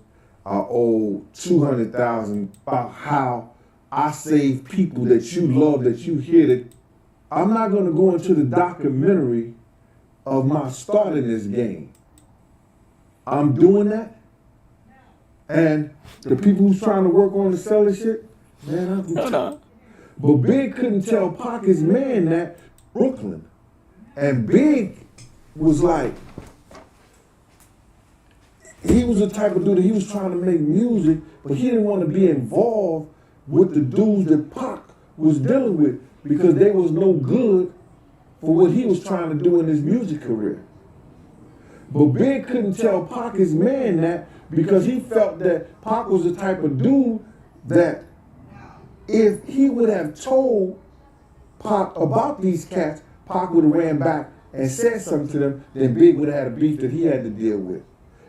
I owe $200,000 about how I save people that you love, that you hear that. I'm not gonna go into the documentary of my start in this game. I'm doing that. And the people who's trying to work on the selling shit, man, but Big couldn't tell Pac his man that Brooklyn. And Big was like, he was the type of dude that he was trying to make music, but he didn't want to be involved with the dudes that Pac was dealing with because they was no good for what he was trying to do in his music career. But Big couldn't tell Pac his man that because he felt that Pac was the type of dude that if he would have told Pac about these cats, Pac would have ran back and said something to them, then Big would have had a beef that he had to deal with.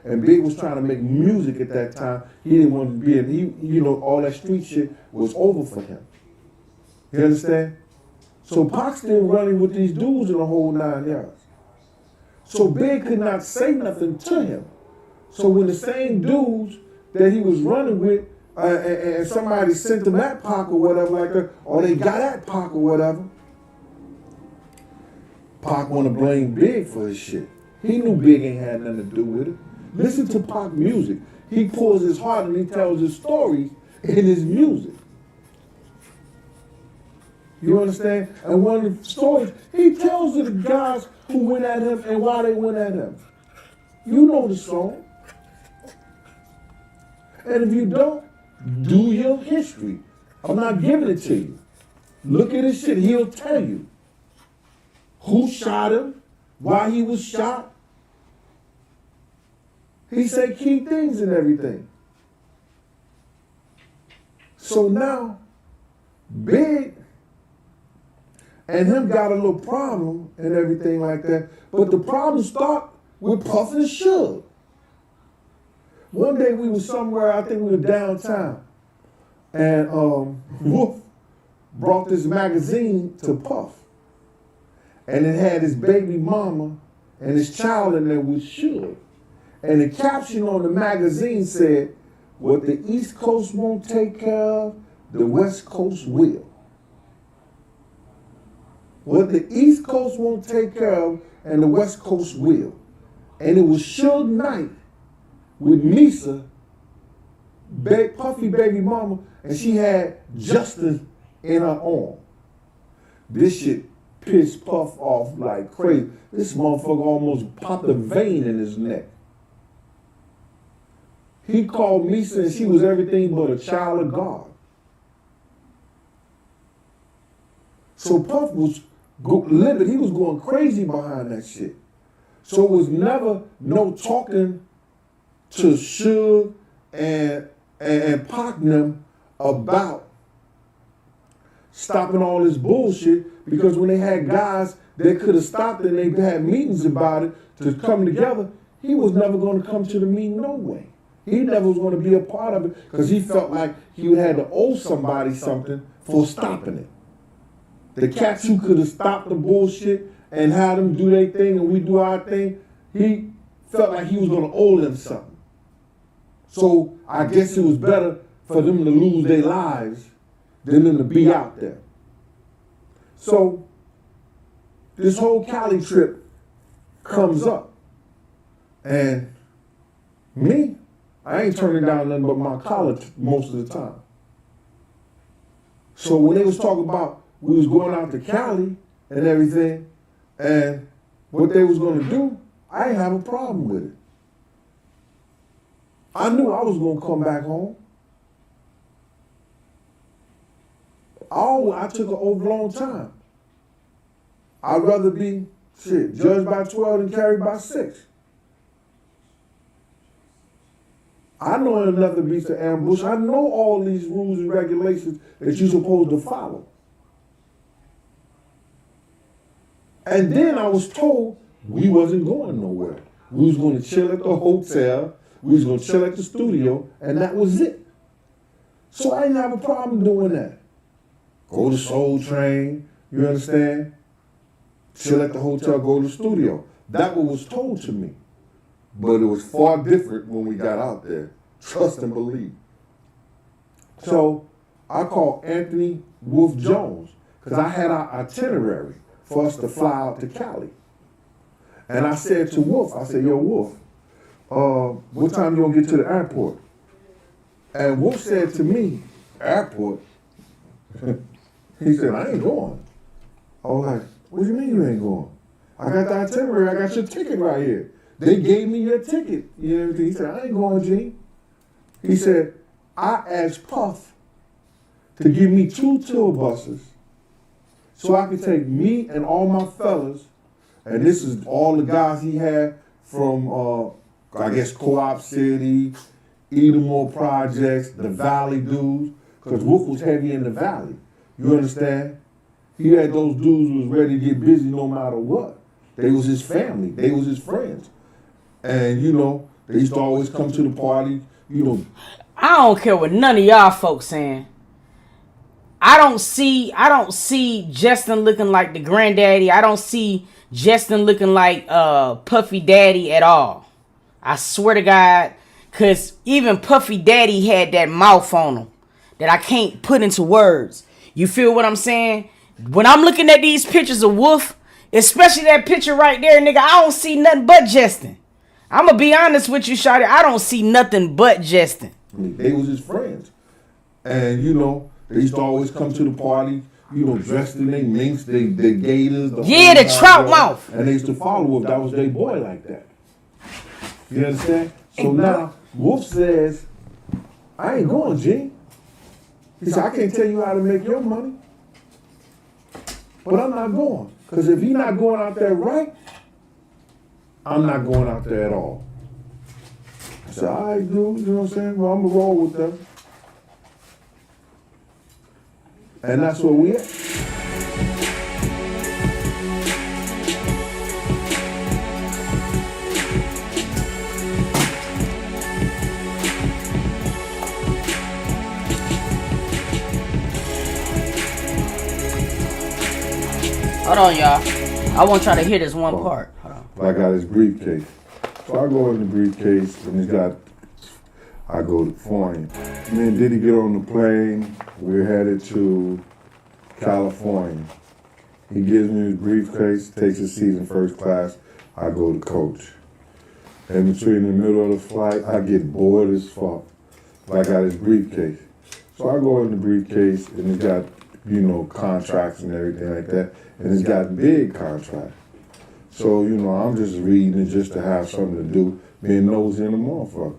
And Big was trying to make music at that time. He didn't want to be in, all that street shit was over for him. You understand? So Pac still running with these dudes in the whole 9 yards. So Big could not say nothing to him. So when the same dudes that he was running with, and somebody sent him at Pac or whatever like that, or they got at Pac or whatever, Pac want to blame Big for his shit. He knew Big ain't had nothing to do with it. Listen to Pac music. He pours his heart and he tells his stories in his music. You understand? And one of the stories, he tells the guys who went at him and why they went at him. You know the song. And if you don't, do your history. I'm not giving it to you. Look at his shit. He'll tell you who shot him, why he was shot. He said key things and everything. So now, Big and him got a little problem and everything like that. But the problem started with Puff and Suge. One day we were somewhere, I think we were downtown, and Wolf brought this magazine to Puff. And it had his baby mama and his child in there with Suge. And the caption on the magazine said, "What the East Coast won't take care of, the West Coast will." What the East Coast won't take care of, and the West Coast will. And it was Suge Knight with Misa, Puffy baby mama, and she had Justin in her arm. This shit pissed Puff off like crazy. This motherfucker almost popped a vein in his neck. He called Misa and she was everything but a child of God. So Puff was livid. He was going crazy behind that shit. So it was never no talking to Suge and Pac them about stopping all this bullshit, because when they had guys that could have stopped it and they had meetings about it to come together, he was never going to come to the meeting no way. He never was going to be a part of it because he felt like he had to owe somebody something for stopping it. The cats who could have stopped the bullshit and had them do their thing and we do our thing, he felt like he was going to owe them something. So I guess it was better for them to lose their lives than them to be out there. So this whole Cali trip comes up. And me, I ain't turning down nothing but my college most of the time. So when they was talking about we was going out to Cali and everything, and what they was going to do, I didn't have a problem with it. I knew I was going to come back home. I took an overlong time. I'd rather be, judged by 12 than carried by 6. I know enough to beat the ambush. I know all these rules and regulations that you're supposed to follow. And then I was told we wasn't going nowhere. We was going to chill at the hotel. We was going to chill at the studio, and that was it. So I didn't have a problem doing that. Go to Soul Train, you understand? Chill at the hotel, go to the studio. That was told to me. But it was far different when we got out there. Trust and believe. So I called Anthony Wolf Jones because I had our itinerary for us to fly out to Cali. And I said to Wolf, I said, yo, Wolf, what time you gonna get to the airport? And Wolf said to me, airport? He said, I ain't going. I was like, what do you mean you ain't going? I got the itinerary, I got your ticket right here. They gave me your ticket. You know, he said, I ain't going, G. He said, I asked Puff to give me 2 tour buses so I could take me and all my fellas, and this is all the guys he had I guess, Co-op City, Edenmore Projects, the Valley dudes, because Wolf was heavy in the Valley. You understand? He had those dudes who was ready to get busy no matter what. They was his family. They was his friends. And, you know, they used to always come to the party, you know. I don't care what none of y'all folks saying. I don't see Justin looking like the granddaddy. I don't see Justin looking like Puffy Daddy at all. I swear to God, because even Puffy Daddy had that mouth on him that I can't put into words. You feel what I'm saying? When I'm looking at these pictures of Wolf, especially that picture right there, nigga, I don't see nothing but Justin. I'm going to be honest with you, Shawty. I don't see nothing but Justin. They was his friends. And, you know, they used to always come to the party, you know, dressed in their minks, their gators. The trout mouth. And they used to follow Wolf. That was their boy like that. You understand? So now, Wolf says, I ain't going, G. He said, I can't tell you how to make your money. But I'm not going. Because if he's not going out there right, I'm not going out there at all. I said, all right, dude, you know what I'm saying? Well, I'm going to roll with them. And that's where we at. Hold on, y'all. I want y'all to hear this one part. Hold on. I got his briefcase. So I go in the briefcase and I go to foreign. Me and Diddy get on the plane. We're headed to California. He gives me his briefcase, takes his seat in first class. I go to coach. And between the middle of the flight, I get bored as fuck. I got his briefcase. So I go in the briefcase and it's got, you know, contracts and everything like that. And it's got big contracts. So, you know, I'm just reading it just to have something to do, being nosy in the motherfucker.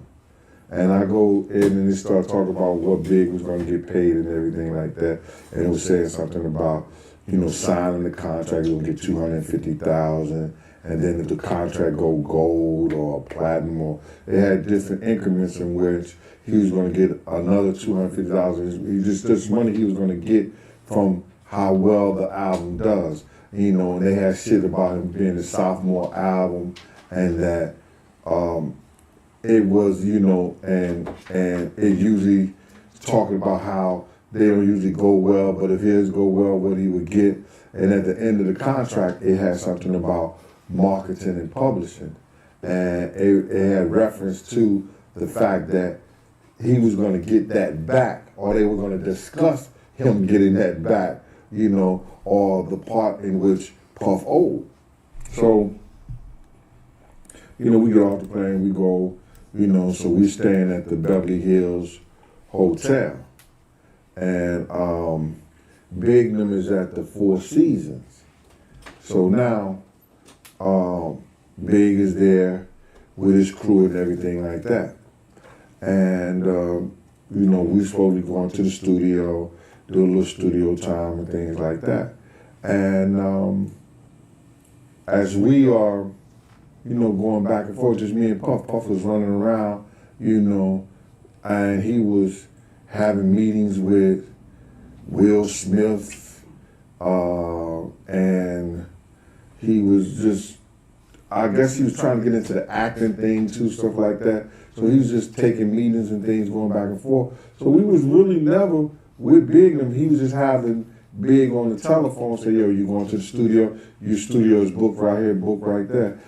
And I go in and it starts talking about what Big was going to get paid and everything like that. And it was saying something about, you know, signing the contract, you'll get $250,000. And then if the contract go gold or platinum, or it had different increments in which he was going to get another $250,000. Just this money he was going to get from how well the album does. You know, and they had shit about him being a sophomore album and that it was, you know, and it usually talking about how they don't usually go well, but if his go well, what he would get. And at the end of the contract, it had something about marketing and publishing. And it had reference to the fact that he was going to get that back, or they were going to discuss him getting that back, you know, or the part in which Puff owed. So, you know, we get off the plane, we go, you know, so we're staying at the Beverly Hills Hotel. And Bignum is at the Four Seasons. So now, Big is there with his crew and everything like that. And, you know, we supposed to be going to the studio, do a little studio time and things like that. And as we are, you know, going back and forth, just me and Puff was running around, you know, and he was having meetings with Will Smith, and he was just, I guess he was trying to get into the acting thing too, stuff like that. So he was just taking meetings and things, going back and forth. So we was really never with Big and him. He was just having Big on the telephone, say, yo, you going to the studio? Your studio is booked right here, booked right there.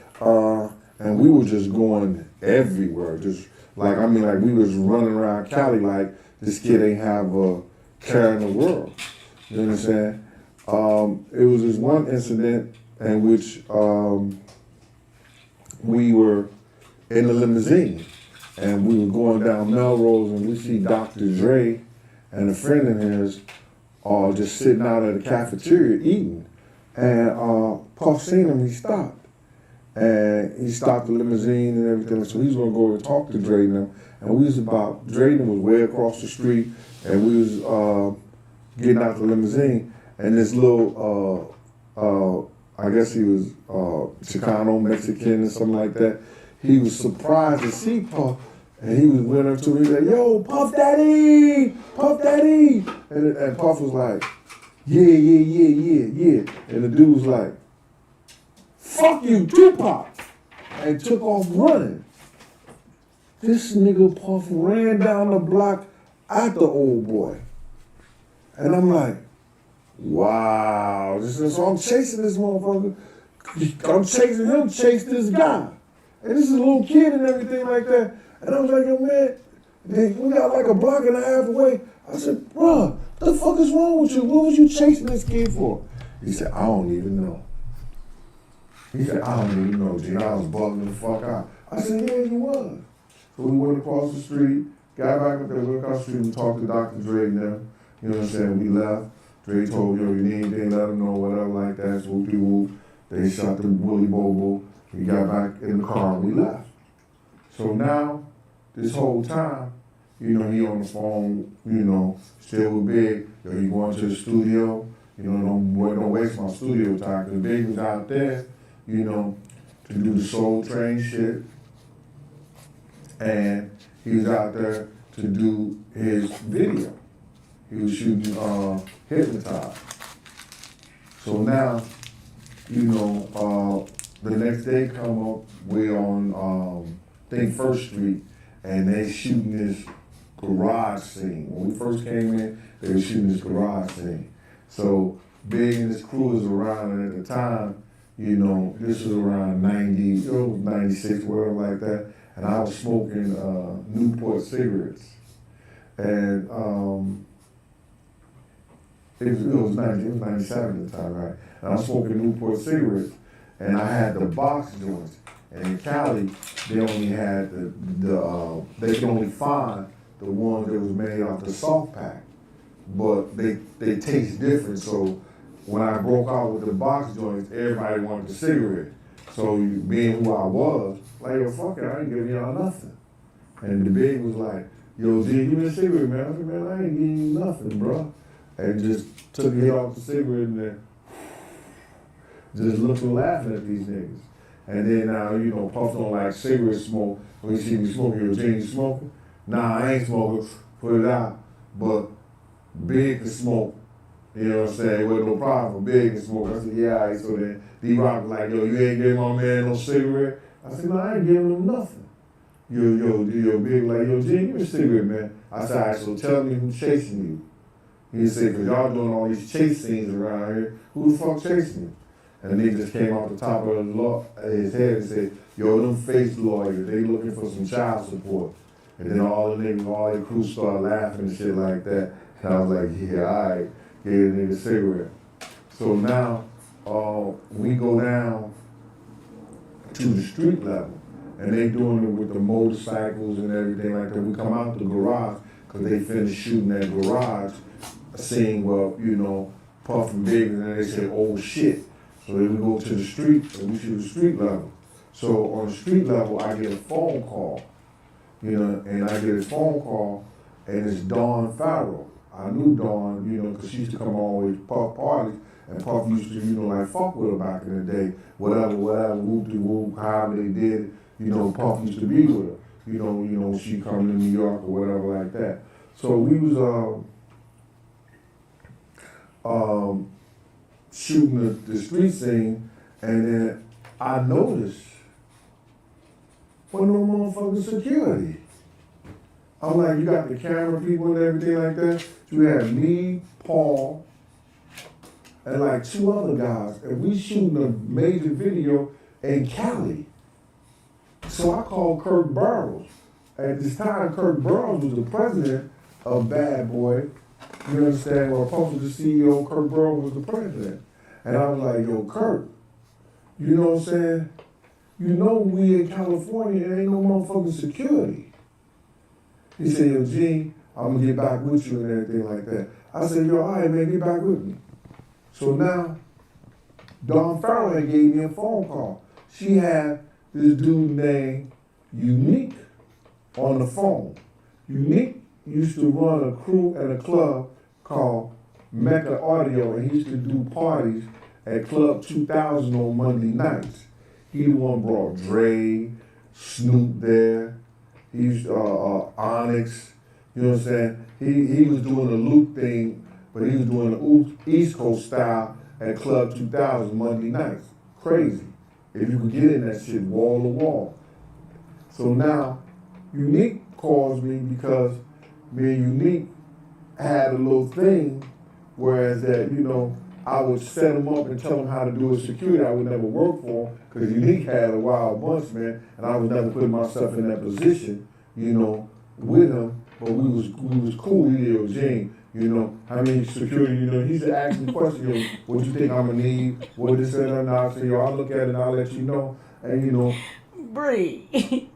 And we were just going everywhere. Just like, I mean, like we was running around Cali like this kid ain't have a care in the world. You know what I'm saying? It was this one incident in which we were in the limousine and we were going down Melrose and we see Dr. Dre and a friend of his just sitting out at the cafeteria eating. And Puff seen him, he stopped. And he stopped the limousine and everything. So he was gonna go and talk to Dre and them. And we was about, Dre was way across the street and we was getting out the limousine. And this little, I guess he was Chicano, Mexican, or something like that. He was surprised to see Puff, and he went up to him. He said, "Yo, Puff Daddy, Puff Daddy," and Puff was like, "Yeah," and the dude was like, "Fuck you, Tupac," and took off running. This nigga Puff ran down the block at the old boy. And I'm like, wow. So I'm chasing this motherfucker. I'm chasing him, chase this guy. And this is a little kid and everything like that. And I was like, yo, man, we got like a block and a half away. I said, bro, what the fuck is wrong with you? What was you chasing this kid for? He said, I don't even know. He said, I don't even know, G. I was bugging the fuck out. I said, yeah, you was. So we went across the street, got back up there, went across the street and talked to Dr. Dre and them. You know what I'm saying? We left. Dre told you need anything, let them know, whatever like that. So whoop-de-whoop. They shot the Willy Bobo. We got back in the car and we left. So now, this whole time, you know, he on the phone, you know, still with Big. Yo, you going to the studio? You know, don't waste my studio time. Because Big was out there, you know, to do the Soul Train shit. And he was out there to do his video. He was shooting Hypnotize. So now, you know, the next day come up, we're on, I think First Street, and they shooting this garage scene. When we first came in, they were shooting this garage scene. So Big and his crew was around, and at the time, you know, this was around 90, 96, whatever like that, and I was smoking Newport cigarettes. And it was 97 at the time, right? And I was smoking Newport cigarettes, and I had the box joints. And in Cali, they only had they could only find the ones that was made off the soft pack, but they taste different. So when I broke out with the box joints, everybody wanted the cigarette. So being who I was, like, yo, fuck it, I ain't giving y'all nothing. And the Big was like, yo, G, give me a cigarette, man. I said, man, I ain't giving you nothing, bro. And just took a hit off the cigarette and then just looking laughing at these niggas. And then now, you know, Puff don't like cigarette smoke. When you see me smoking, yo, G, you smoking? Nah, I ain't smoking, put it out. But Big can smoke. You know what I'm saying? With no problem for Big and smoke. I said, yeah, all right. So then D-Rock was like, yo, you ain't giving my man no cigarette? I said, no, I ain't giving him nothing. Yo, Big like, yo, G, give me a cigarette, man. I said, all right, so tell me who's chasing you. He said, because y'all doing all these chase scenes around here. Who the fuck chasing you? And the nigga just came off the top of his head and said, yo, them face lawyers, they looking for some child support. And then all the niggas, all their crew started laughing and shit like that. And I was like, yeah, all right. Gave the nigga a cigarette. So now, we go down to the street level. And they doing it with the motorcycles and everything like that. We come out the garage, because they finished shooting that garage scene where, you know, Puff and Big, and then they say, oh shit. So then we go to the street, and we shoot the street level. So on the street level, I get a phone call, you know, and I get a phone call, and it's Dawn Farrell. I knew Dawn, you know, because she used to come always Puff parties, and Puff used to, you know, like fuck with her back in the day, whatever, whoop-de-whoop, however they did it, you know, Puff used to be with her, you know, she come to New York or whatever like that. So we was shooting the street scene, and then I noticed no motherfucking security. I'm like, you got the camera people and everything like that. You had me, Paul, and like 2 other guys, and we shooting a major video in Cali. So I called Kirk Burroughs. At this time, Kirk Burroughs was the president of Bad Boy. You understand? Well, Puff was the CEO, Kirk Burroughs was the president. And I was like, yo, Kirk, you know what I'm saying? You know we in California, there ain't no motherfucking security. He said, yo, Gene, I'm gonna get back with you and everything like that. I said, yo, all right, man, get back with me. So now, Dawn Farrell had gave me a phone call. She had this dude named Unique on the phone. Unique used to run a crew at a club called Mecca Audio, and he used to do parties at Club 2000 on Monday nights. He the one brought Dre, Snoop there. He used Onyx. You know what I'm saying? He was doing the loop thing, but he was doing the East Coast style at Club 2000 Monday nights. Crazy. If you could get in that shit wall to wall. So now, Unique calls me because me and Unique had a little thing, whereas that, you know, I would set him up and tell him how to do his security. I would never work for him because Unique had a wild bunch, man, and I was never putting myself in that position, you know, with him. But we was cool. He did, Gene, you know, how many security, you know, he's asking me questions, you know, what you think I'm gonna need, what this and that, and I say, yo, I'll look at it and I'll let you know, and you know. Bree.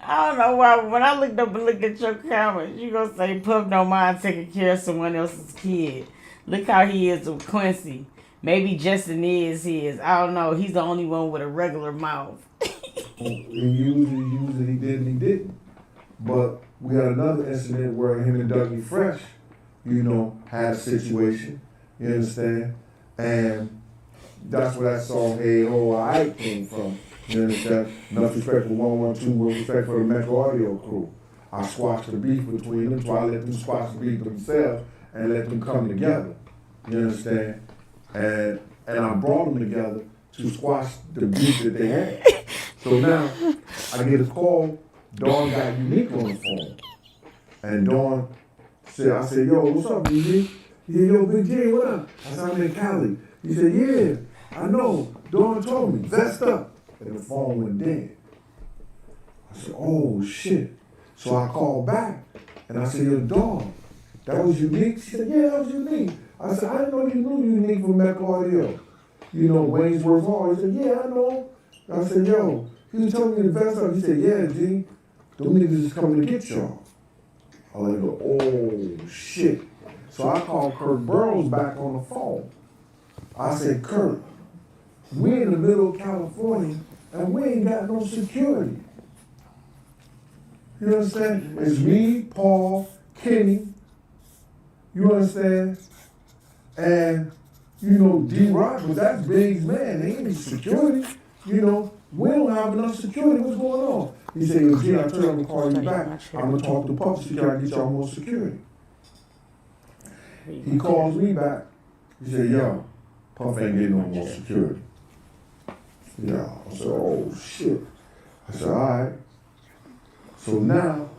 I don't know why. When I looked up and looked at your comments, you gonna say Puff don't mind taking care of someone else's kid. Look how he is with Quincy. Maybe Justin is his. I don't know. He's the only one with a regular mouth. He usually he did and he didn't. But we had another incident where him and Dougie Fresh, you know, had a situation. You understand? And that's where that song Hey Oh I came from. You understand? Enough respect for 112, with respect for the Metro Audio crew. I squashed the beef between them, so I let them squash the beef themselves and let them come together. You understand? And I brought them together to squash the beef that they had. So now I get a call. Dawn got Unique on the phone, and Dawn said, "I said, yo, what's up, Unique?" He said, "Yo, Big J, what up?" I said, "I'm in Cali." He said, "Yeah, I know. Dawn told me. Vest up." And the phone went dead. I said, "Oh shit!" So I called back, and I said, "Yo, Dawn, that was Unique?" She said, "Yeah, that was Unique." I said, "I didn't know you knew Unique from Metro Audio. You know, Waynesworth Hall." He said, "Yeah, I know." I said, "Yo," he was telling me to vest up. He said, "Yeah, G, them niggas is coming to get y'all." I was like, "Oh shit." So I called Kurt Burrows back on the phone. I said, "Kurt, we in the middle of California and we ain't got no security. You understand? It's me, Paul, Kenny, you understand? And, you know, D-Rock, but that's Big's man. They ain't any security. You know, we don't have enough security. What's going on?" He said, "Yo, G, I told you I'm going to call you back. I'm going to talk to Puff so I get y'all more security." He calls me back. He said, "Yo, Puff ain't getting no more security." Yeah, I said, "Oh shit." I said, "All right." So now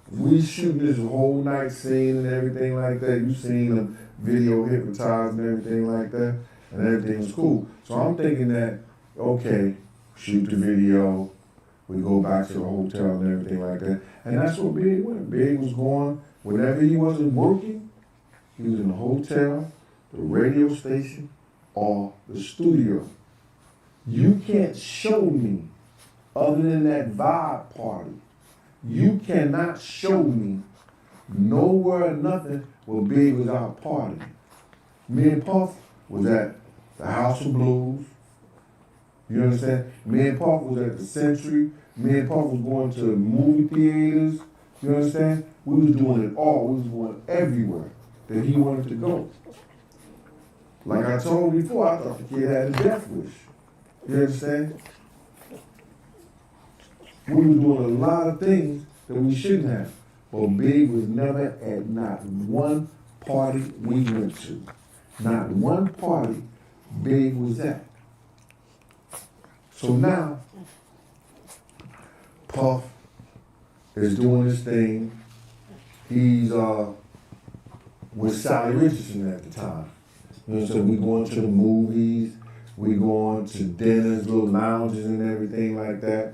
we shooting this whole night scene and everything like that. You seen the video hypnotized and everything like that, and everything was cool. So I'm thinking that, okay, shoot the video, we go back to the hotel and everything like that. And that's what Big went. Big was going, whenever he wasn't working, he was in the hotel, the radio station, or the studio. You can't show me, other than that vibe party, you cannot show me nowhere or nothing where Big was out partying. Me and Puff was at the House of Blues. You understand? Me and Puff was at the Century. Me and Puff was going to movie theaters. You understand? We was doing it all. We was going everywhere that he wanted to go. Like I told you before, I thought the kid had a death wish. You understand? We were doing a lot of things that we shouldn't have. But Big was never at not one party we went to. Not one party Big was at. So now, Puff is doing his thing. He's with Sally Richardson at the time. You know, so we going to the movies, we going to dinners, little lounges and everything like that.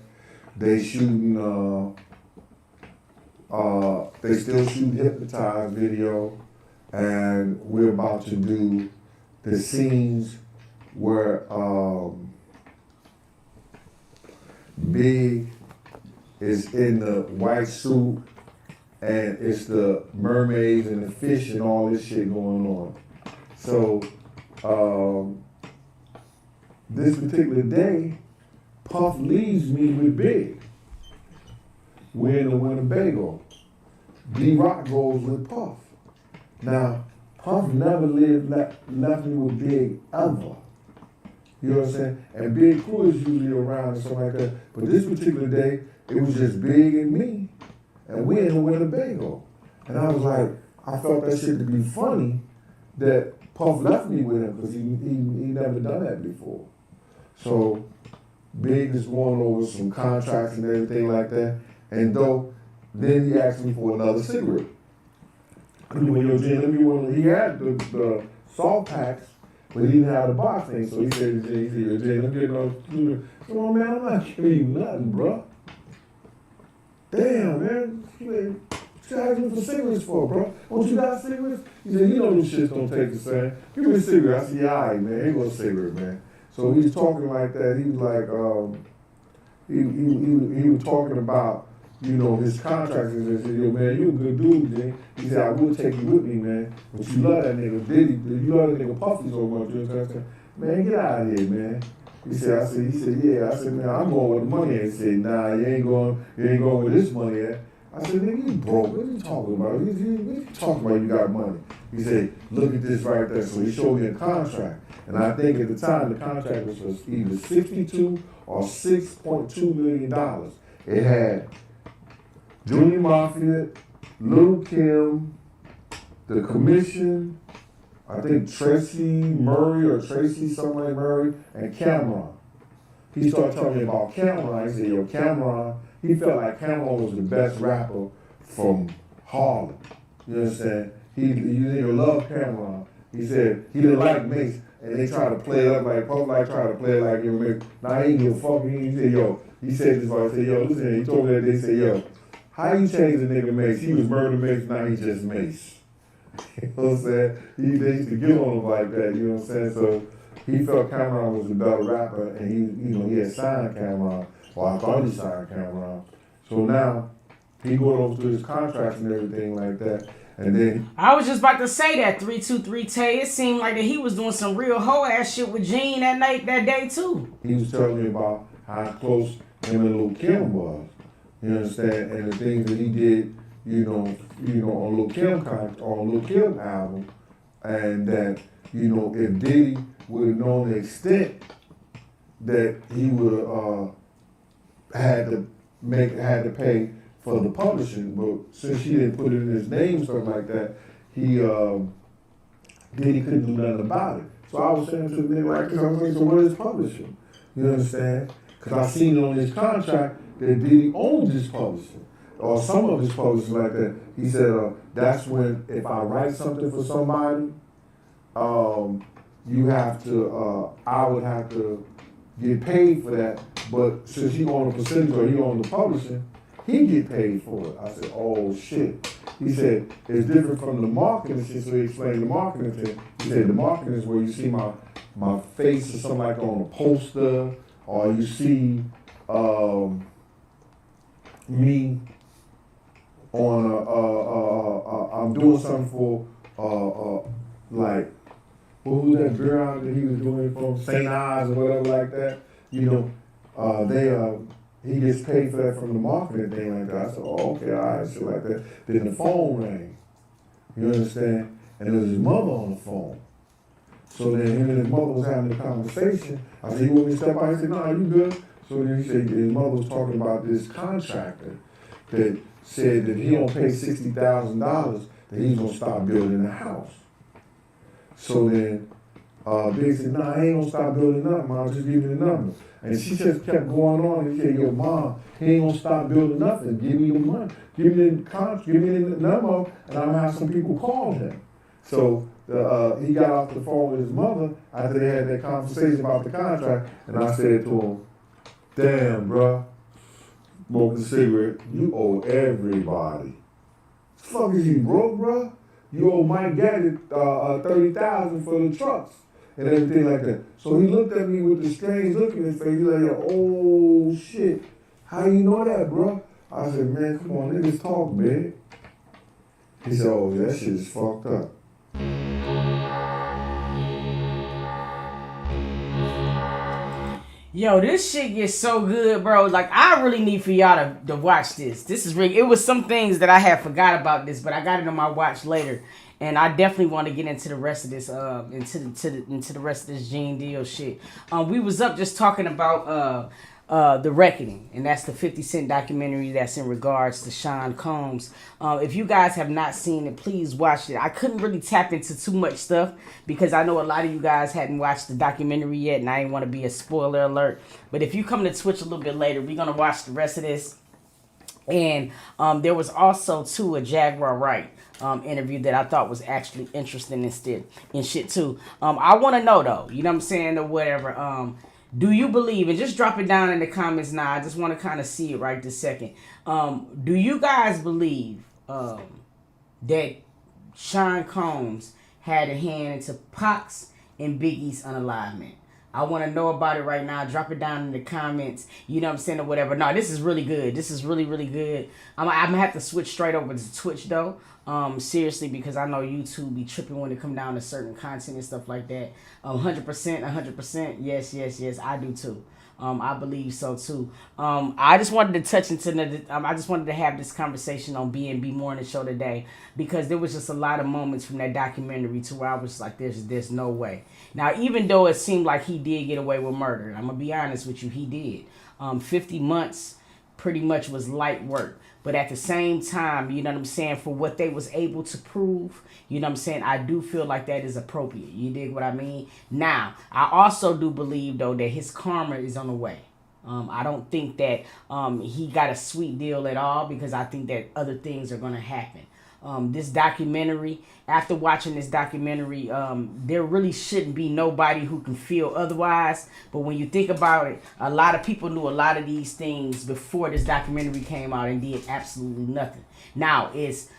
They shooting, they still shoot Hypnotized video, and we're about to do the scenes where Big is in the white suit, and it's the mermaids and the fish and all this shit going on. So this particular day, Puff leaves me with Big. We're in the Winnebago. D-Rock goes with Puff. Now, Puff never left me with Big ever. You know what I'm saying? And Big Crew is usually around and something like that. But this particular day, it was just Big and me. And we in the Winnebago. And I was like, I felt that shit to be funny that Puff left me with him because he never done that before. So Big is going over some contracts and everything like that. And then he asked me for another cigarette. He had the salt packs, but he didn't have the box thing. So he said, yo, Jay, let me get another cigarette. Come on, man, I'm not giving you nothing, bro. Damn, man. What you asking me for cigarettes for, bro? Don't you got cigarettes? He said, you know them shits don't take the same. Give me a cigarette. I said, yeah, all right, man. Here goes a cigarette, man. So he was talking like that. He was like, he was talking about, his contracts. And said, yo, man, you a good dude, Jay. He said, I will take you with me, man. But you love that nigga Diddy. You love that nigga Puffy so much. You know what I'm saying? Man, get out of here, man. He said, yeah. I said, man, I'm going with the money. He said, nah, you ain't going with this money at. I said, nigga, you broke. What are you talking about? What are you talking about? You got money. He said, look at this right there. So he showed me a contract. And I think at the time the contract was for either $62 or $6.2 million. It had Junior Mafia, Lil' Kim, the Commission, I think Tracy something like Murray, and Cameron. He started telling me about Cameron. He said, yo, Cameron, he felt like Cameron was the best rapper from Harlem. You understand? He loved Cameron. He said he didn't like Mace, and they tried to play it up like Puff like tried to play it like you Mace. Nah, he ain't give a fuck. He said, yo, he said this, I said, yo, listen, he told me that they said, yo, how you change the nigga Mace? He was murder Mace, now he just Mace. You know what I'm saying? They used to get on him like that, you know what I'm saying? So he felt Cameron was a better rapper, and he had signed Cameron. Well, I thought he signed Cameron. So now he going over to his contracts and everything like that. And then I was just about to say that 323 Tay. It seemed like that he was doing some real hoe ass shit with Gene that day too. He was telling me about how close him and Lil' Kim was. You understand? And the things that he did, on Lil' Kim album, and that if Diddy would have known the extent that he would have had to pay for the publishing, but since he didn't put it in his name, something like that, Diddy couldn't do nothing about it. So I was saying to the nigga like this, I was like, so what is publishing? You understand? Because I seen it on his contract that Diddy owned his publishing, or some of his publishing like that. He said, that's when if I write something for somebody, I would have to get paid for that. But since he owned a percentage or he owned the publishing, he get paid for it. I said, oh shit. He said, it's different from the marketing shit. So he explained the marketing thing. He said, the marketing is where you see my face or something like on a poster, or you see me on I'm doing something for like, what was that girl that he was doing from St. Ives or whatever like that? He gets paid for that from the marketing thing like that. I said, oh, okay, all right, shit like that. Then the phone rang. You understand? And it was his mother on the phone. So then him and his mother was having a conversation. I said, you want me to step out? He said, no, you good. So then he said his mother was talking about this contractor that said that he don't pay $60,000, that he's gonna stop building the house. So then Big said, nah, I ain't gonna stop building nothing, Mom, just give me the number. And she just kept going on and said, yo, Mom, he ain't gonna stop building nothing. Give me the money. Give me the number, and I'm gonna have some people call him. So he got off the phone with his mother after they had that conversation about the contract, and I said to him, damn, bro, smoking a cigarette, you owe everybody. Fuck is you broke, bro? You owe Mike Gadget $30,000 for the trucks and everything like that. So he looked at me with the strange look in his face. He's like, oh shit, how you know that, bro? I said, man, come on, niggas talk, man. He said, oh, that shit is fucked up. Yo, this shit gets so good, bro. Like, I really need for y'all to watch this. This is really, it was some things that I had forgot about this, but I got it on my watch later. And I definitely want to get into the rest of this, into the rest of this Gene Deal shit. We was up just talking about The Reckoning, and that's the 50 Cent documentary that's in regards to Sean Combs. If you guys have not seen it, please watch it. I couldn't really tap into too much stuff because I know a lot of you guys hadn't watched the documentary yet, and I didn't want to be a spoiler alert. But if you come to Twitch a little bit later, we're going to watch the rest of this. And there was also, too, a Jaguar Wright interview that I thought was actually interesting and shit, too. I want to know, though, you know what I'm saying, or whatever, do you believe, and just drop it down in the comments now, I just want to kind of see it right this second. Do you guys believe that Sean Combs had a hand into Pac's and Biggie's unalivement? I want to know about it right now. Drop it down in the comments. You know what I'm saying, or whatever. No, this is really good. This is really, really good. I'm going to have to switch straight over to Twitch, though. Seriously, because I know YouTube be tripping when it come down to certain content and stuff like that. 100%. Yes, I do too. I believe so too. I just wanted to touch into I just wanted to have this conversation on B&B Morning Show today because there was just a lot of moments from that documentary to where I was like, there's no way. Now, even though it seemed like he did get away with murder, I'm gonna be honest with you, he did. 50 months pretty much was light work. But at the same time, you know what I'm saying, for what they was able to prove, you know what I'm saying, I do feel like that is appropriate. You dig what I mean? Now, I also do believe, though, that his karma is on the way. I don't think that he got a sweet deal at all because I think that other things are going to happen. This documentary, after watching this documentary, there really shouldn't be nobody who can feel otherwise. But when you think about it, a lot of people knew a lot of these things before this documentary came out and did absolutely nothing. Now, is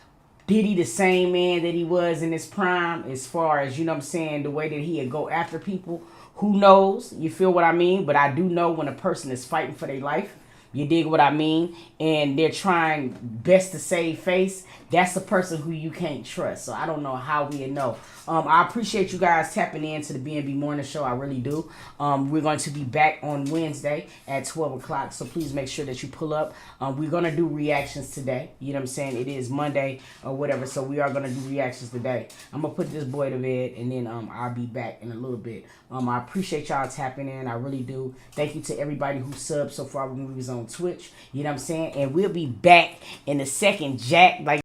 Diddy the same man that he was in his prime as far as, you know what I'm saying, the way that he would go after people? Who knows? You feel what I mean? But I do know when a person is fighting for their life, you dig what I mean? And they're trying best to save face. That's a person who you can't trust. So I don't know how we know. I appreciate you guys tapping into the B&B Morning Show. I really do. We're going to be back on Wednesday at 12 o'clock. So please make sure that you pull up. We're going to do reactions today. You know what I'm saying? It is Monday or whatever. So we are going to do reactions today. I'm going to put this boy to bed and then I'll be back in a little bit. I appreciate y'all tapping in. I really do. Thank you to everybody who subbed so far when we was on Twitch. You know what I'm saying? And we'll be back in a second, Jack.